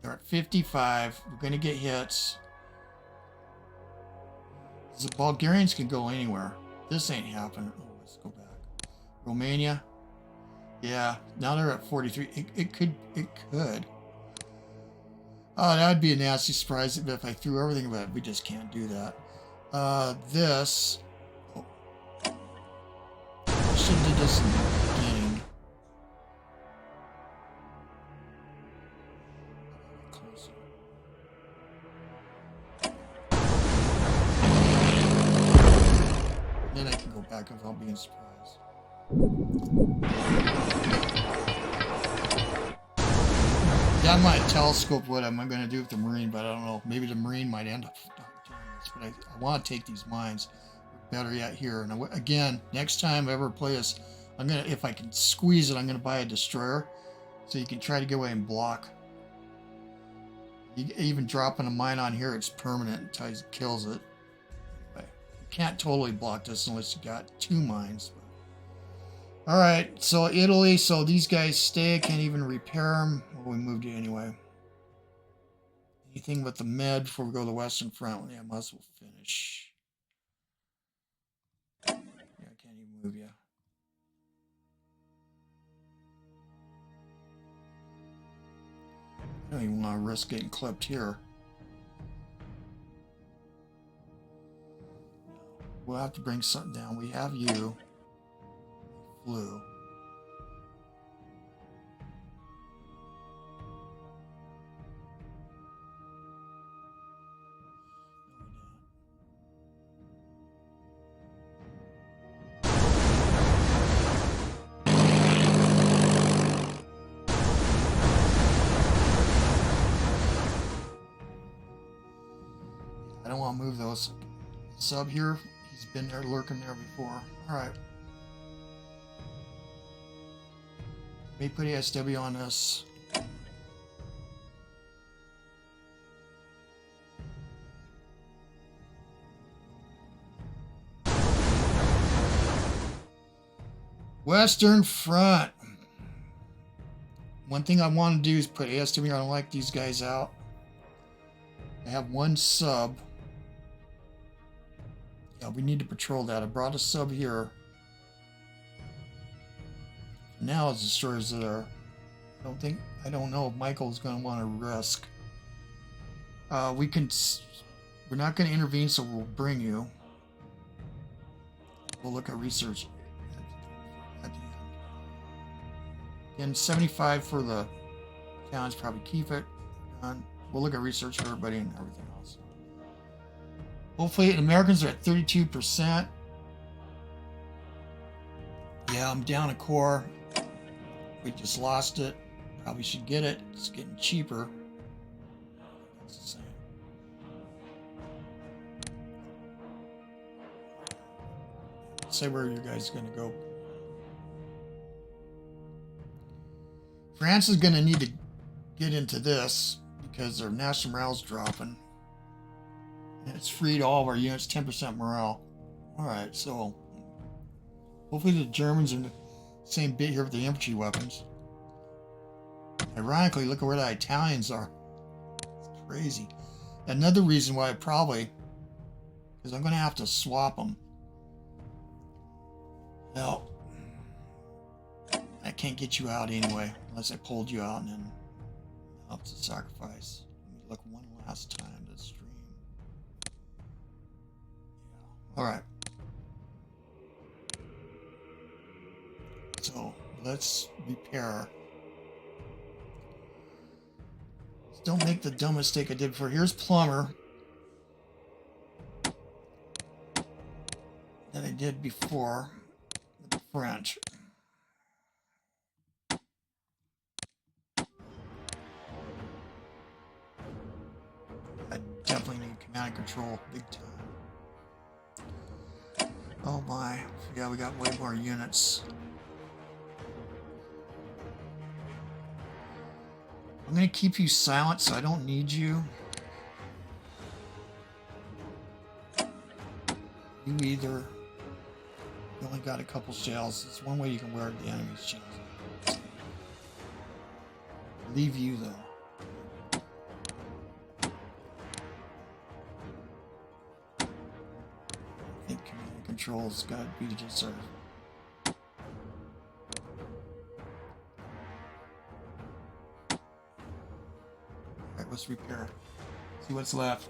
They're at 55. We're gonna get hits. The Bulgarians can go anywhere. This ain't happening. Oh, let's go back. Romania. Yeah, now they're at 43. It could. Oh, that would be a nasty surprise if I threw everything, but we just can't do that. This. Oh. I should have did this in the beginning. Closer. Then I can go back without being surprised. That might telescope what I'm going to do with the Marine, but I don't know. Maybe the Marine might end up doing this. But I want to take these mines. Better yet, here. And again, next time I ever play this, I'm gonna, if I can squeeze it, I'm gonna buy a destroyer, so you can try to get away and block. Even dropping a mine on here, it's permanent until it kills it. Anyway, you can't totally block this unless you got 2 mines. All right, so Italy, so these guys stay, can't even repair them. Well, we moved you anyway. Anything with the med before we go to the Western Front? Yeah, might as well finish. Yeah, I can't even move you. I don't even want to risk getting clipped here. We'll have to bring something down. We have you. Flew. I don't want to move those. Sub here, he's been there, lurking there before. All right. May put ASW on this. Western Front. One thing I want to do is put ASW. I don't like these guys out. I have 1 sub. Yeah, we need to patrol that. I brought a sub here. Now his destroyers there. I don't know if Michael's going to want to risk. We're not going to intervene, so we'll bring you. We'll look at research at the end. Again, 75 for the challenge, probably keep it. We'll look at research for everybody and everything else. Hopefully, the Americans are at 32%. Yeah, I'm down a core. We just lost it. Probably should get it. It's getting cheaper. That's the same. Say where you guys are going to go. France is going to need to get into this because their national morale's dropping. And it's freed all of our units, 10% morale. Alright, so hopefully the Germans are in the same bit here with the infantry weapons. Ironically, look at where the Italians are. It's crazy. Another reason why probably is I'm going to have to swap them. Well, I can't get you out anyway, unless I pulled you out and then up to sacrifice. Let me look one last time to stream. Yeah. Alright. So let's repair. Don't make the dumb mistake I did before. Here's Plumber. That I did before with the French. I definitely need command and control big time. Oh my. Yeah, we got way more units. I'm going to keep you silent so I don't need you. You either... You only got a couple shells. It's one way you can wear the enemy's shells. Leave you though. I think command and control's got to be just our... Alright, let's repair. See what's left.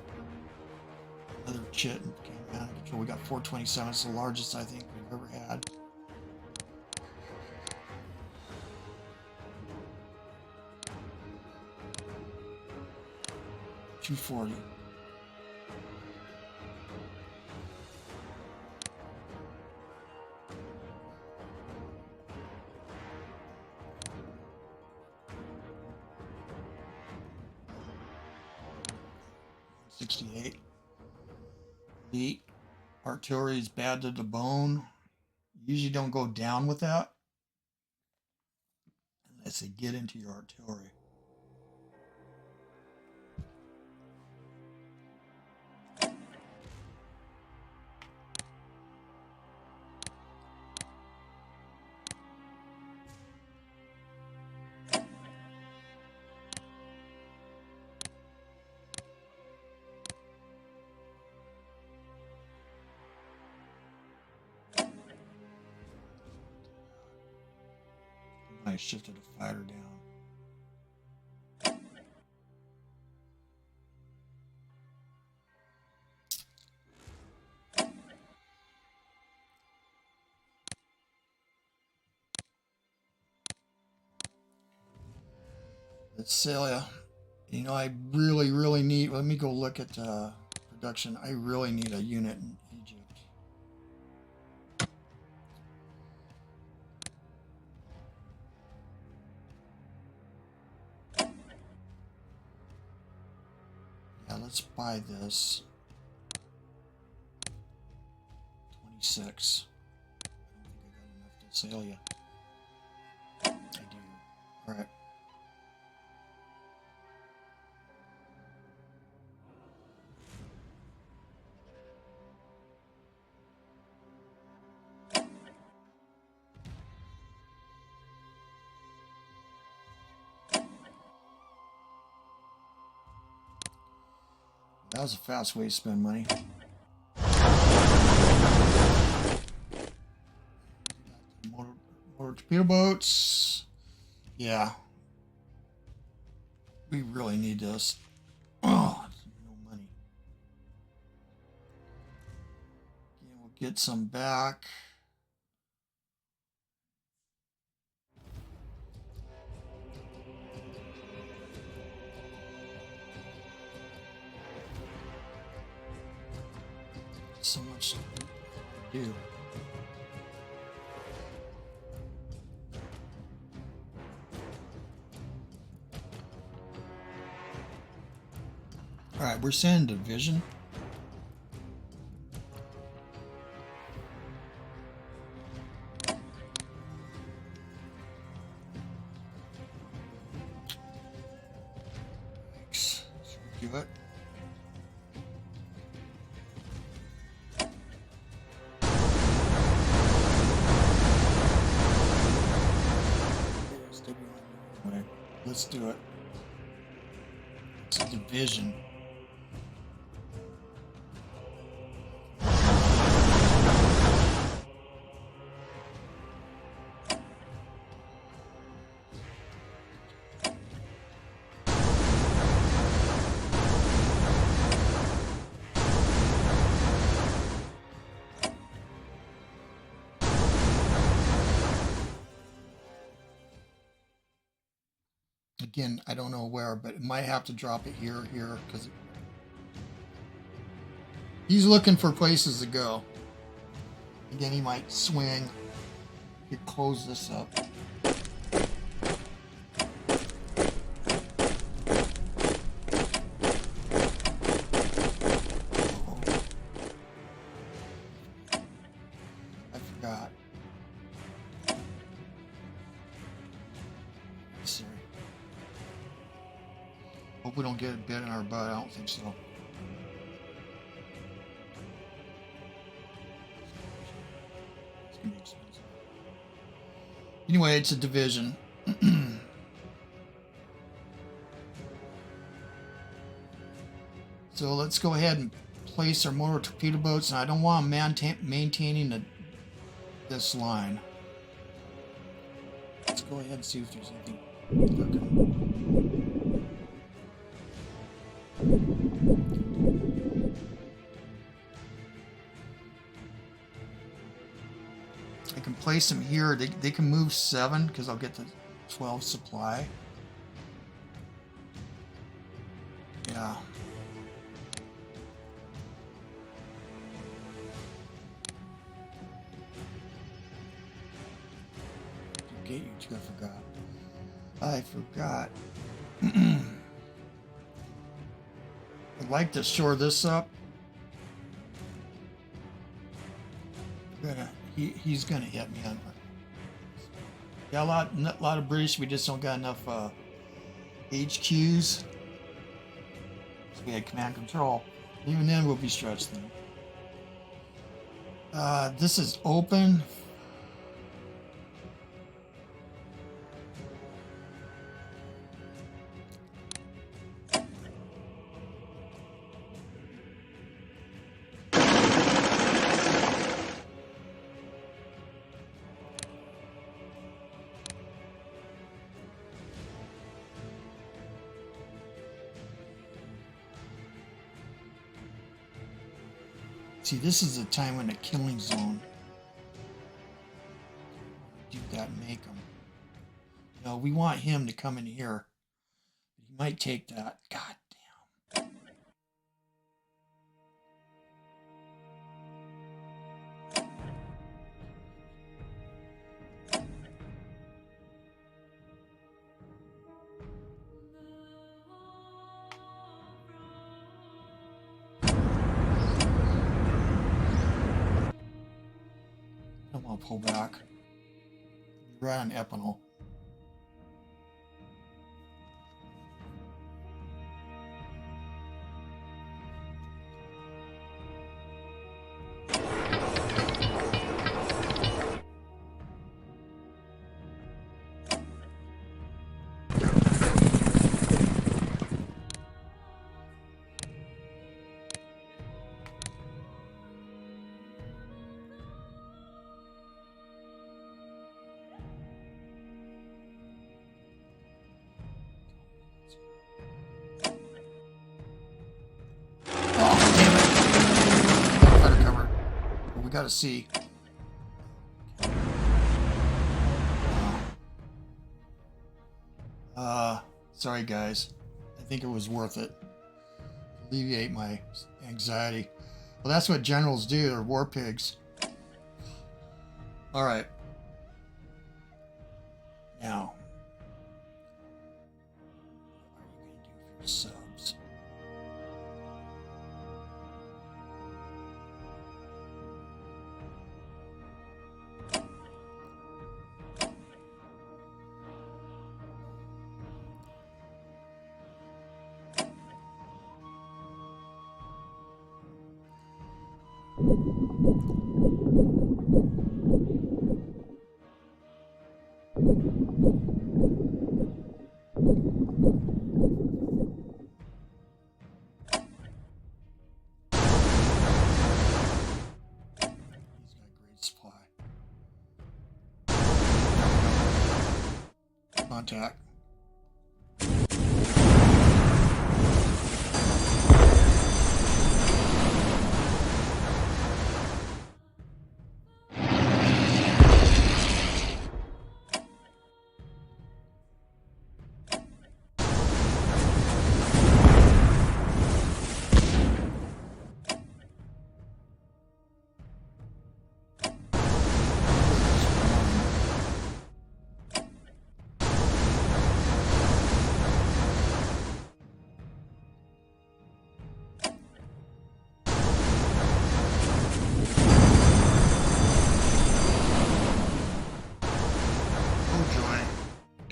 Another chit and command and control. We got 427. It's the largest I think we've ever had. $240. $68. The artillery is bad to the bone. Usually don't go down with that. I say get into your artillery. I shifted a fighter down. Let's sail ya. You know, I really need, let me go look at production. I really need a unit in Egypt. Yeah, let's buy this. 26. I don't think I got enough to sail ya. I do. Alright. That was a fast way to spend money. Motor torpedo boats. Yeah. We really need this. Oh, no money. Okay, we'll get some back. So much to do. All right, we're sending division. Thanks. Should we do it? Let's do it. It's a division. Again, I don't know where, but it might have to drop it here, because he's looking for places to go. Again, he might swing. He could close this up. I forgot. Sorry. Hope we don't get a bit in our butt. I don't think so. It's gonna be expensive. Anyway, it's a division. So let's go ahead and place our motor torpedo boats, and I don't want them maintaining this line. Let's go ahead and see if there's anything lurking. I can place them here. They can move 7 because I'll get the 12 supply. Yeah. Gate you two, I forgot. I'd like to shore this up. He's gonna hit me on. Got a lot of British. We just don't got enough HQs. So we had command control. Even then, we'll be stretched then. This is open. See, this is the time when the killing zone. Do that, make him. No, we want him to come in here. He might take that. God damn. I don't want to pull back. Right on Epinal. Gotta see. Sorry guys. I think it was worth it. Alleviate my anxiety. Well, that's what generals do. They're war pigs. All right. Now, what are you gonna do for your subs? Contact.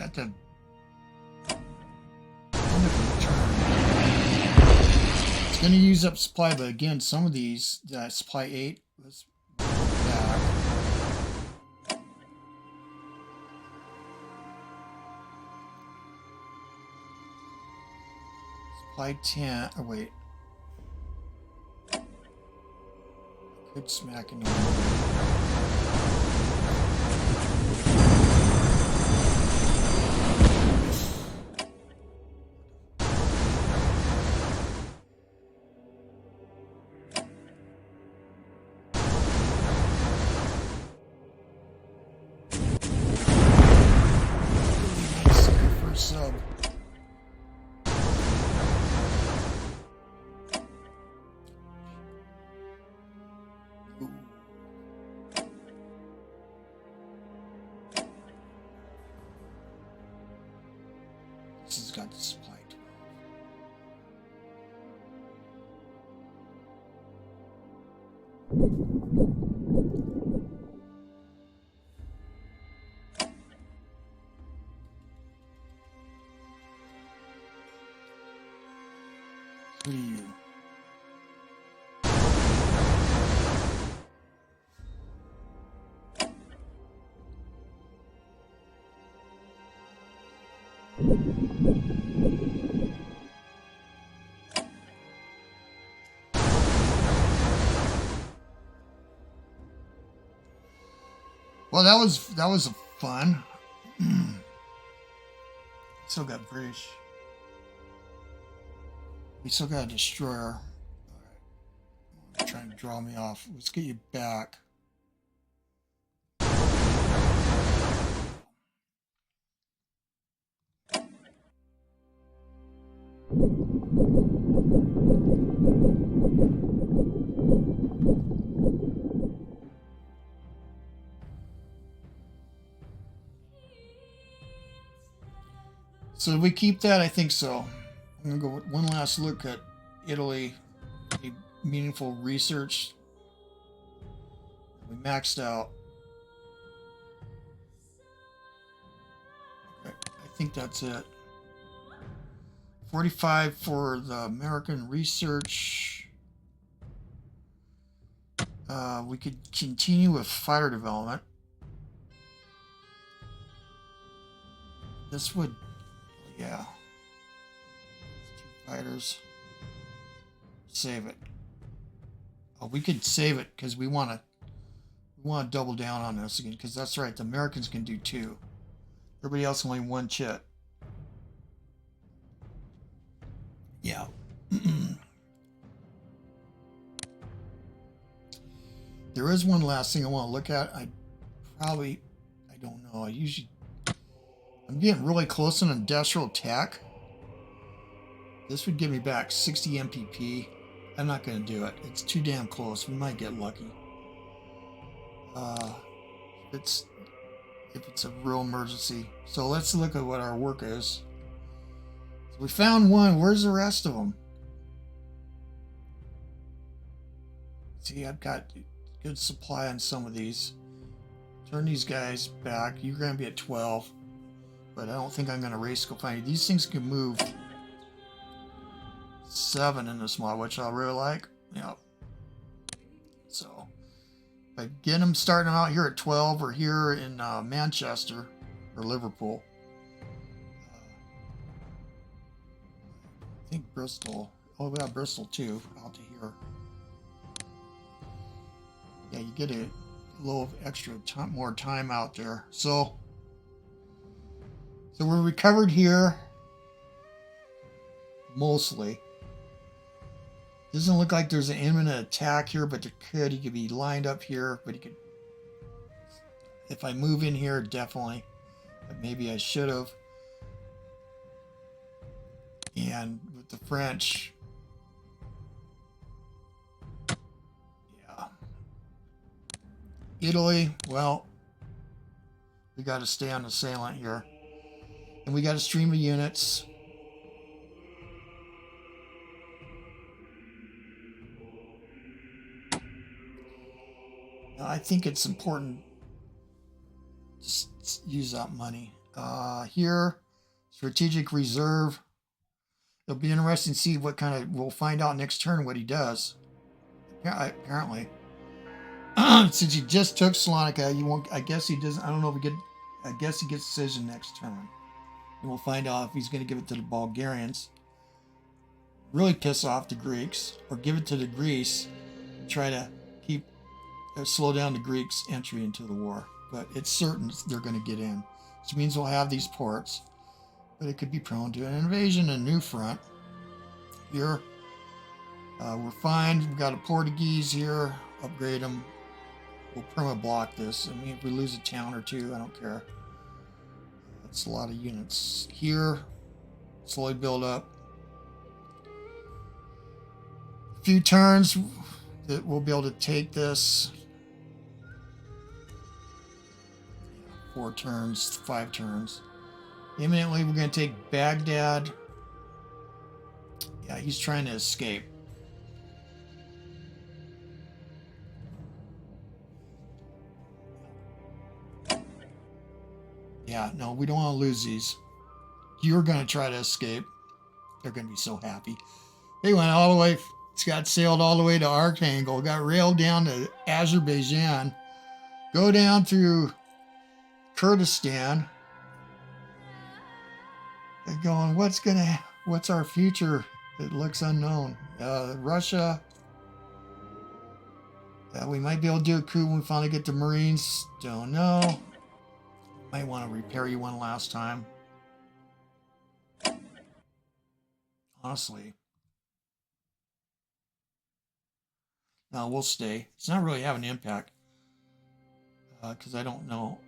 At the end of the turn. It's going to use up supply, but again, some of these, supply 8, let's back. Supply 10, oh wait. I could smack into sub. This has got the supply 12. Who are you? Well, that was fun. Still got British. We still got a destroyer. All right. Trying to draw me off. Let's get you back. So did we keep that? I think so. I'm going to go with one last look at Italy. A meaningful research. We maxed out. Okay, I think that's it. 45 for the American research. We could continue with fighter development. This would, yeah. 2 fighters. Save it. Oh, we could save it because we want to double down on this again, because that's right. The Americans can do 2. Everybody else only 1 chit. Yeah. There is one last thing I want to look at. I don't know. I'm getting really close on industrial tech. This would give me back 60 MPP. I'm not going to do it. It's too damn close. We might get lucky. If it's a real emergency. So let's look at what our work is. So we found one. Where's the rest of them? See, I've got good supply on some of these. Turn these guys back. You're going to be at 12. But I don't think I'm going to race go find you. These things can move 7 in this mod, which I really like. Yep. So, if I get them starting out here at 12 or here in Manchester or Liverpool. I think Bristol. Oh, we got Bristol too, out to here. Yeah, you get a little extra time, more time out there. So we're recovered here. Mostly. Doesn't look like there's an imminent attack here, but there could. He could be lined up here, but he could. If I move in here, definitely. But maybe I should have. And with the French. Yeah. Italy, well, we got to stay on the assailant here. And we got a stream of units. Now, I think it's important to use that money. Here, strategic reserve. It'll be interesting to see what kind of, we'll find out next turn what he does. Apparently. Since he just took Salonika, you won't, I guess he doesn't, I don't know if we get, I guess he gets decision next turn. And we'll find out if he's going to give it to the Bulgarians. Really piss off the Greeks, or give it to the Greece and try to keep, slow down the Greeks' entry into the war. But it's certain they're going to get in. Which means we'll have these ports. But it could be prone to an invasion, a new front. Here, we're fine. We've got a Portuguese here. Upgrade them. We'll perma-block this. I mean, if we lose a town or two, I don't care. That's a lot of units. Here, slowly build up. A few turns that we'll be able to take this. 4 turns, 5 turns. Imminently, we're going to take Baghdad. Yeah, he's trying to escape. Yeah, no, we don't want to lose these. You're going to try to escape. They're going to be so happy. They went all the way, got sailed all the way to Archangel, got railed down to Azerbaijan, go down through Kurdistan. They're going, what's our future? It looks unknown. Russia. We might be able to do a coup when we finally get the Marines. Don't know. Might want to repair you one last time. Honestly. No, we'll stay. It's not really having an impact. Because I don't know.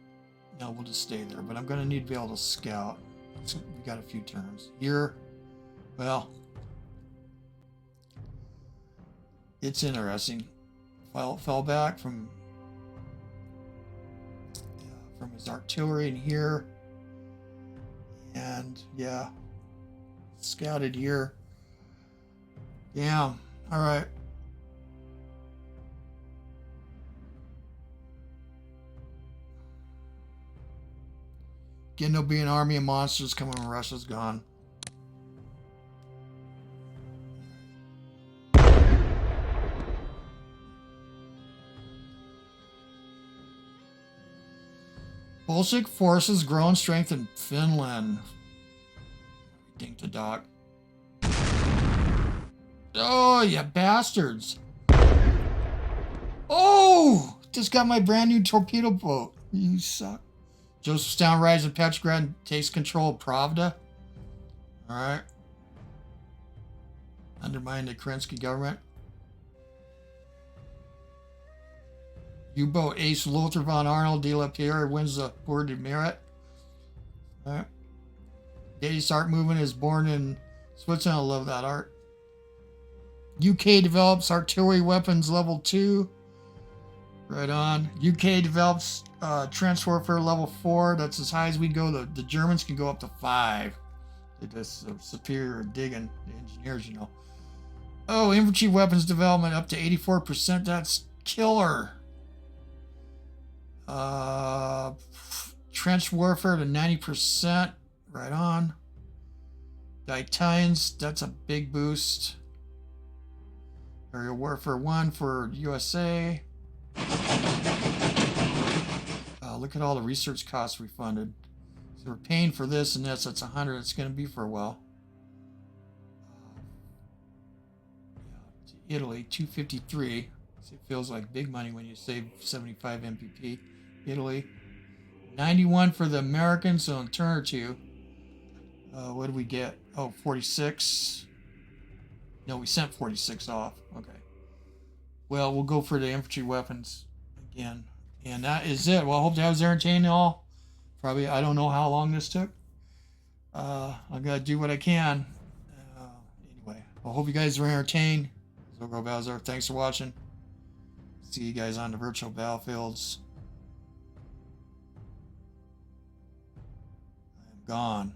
No, we'll just stay there. But I'm going to need to be able to scout. So we got a few turns. Here, well, it's interesting. Fell back from his artillery in here. And, yeah, scouted here. Damn. All right. Again, there'll be an army of monsters coming when Russia's gone. Bolshevik forces grow in strength in Finland. Dink to dock. Oh, you bastards. Oh! Just got my brand new torpedo boat. You suck. Josephstown rises in Petrograd and takes control of Pravda. Alright. Undermine the Kerensky government. U-boat ace Lothar von Arnold de la Pierre wins the Bourg de Merit. Alright. Day's art movement is born in Switzerland. I love that art. UK develops artillery weapons level 2. Right on. UK develops trench warfare level 4. That's as high as we go. The Germans can go up to 5. They're just superior digging. The engineers, you know. Oh, infantry weapons development up to 84%. That's killer. Trench warfare to 90%. Right on. Titans, that's a big boost. Aerial warfare 1 for USA. Look at all the research costs refunded. So we're paying for this and this. That's 100. It's going to be for a while. Yeah, Italy, 253. So it feels like big money when you save 75 MPP. Italy, 91 for the Americans. So in turn or two, what did we get? Oh, 46. No, we sent 46 off. Okay. Well, we'll go for the infantry weapons again. And that is it. Well, I hope that was entertaining all. Probably, I don't know how long this took. I got to do what I can. Anyway, I hope you guys were entertained. OldCrowBalthazor, thanks for watching. See you guys on the virtual battlefields. I am gone.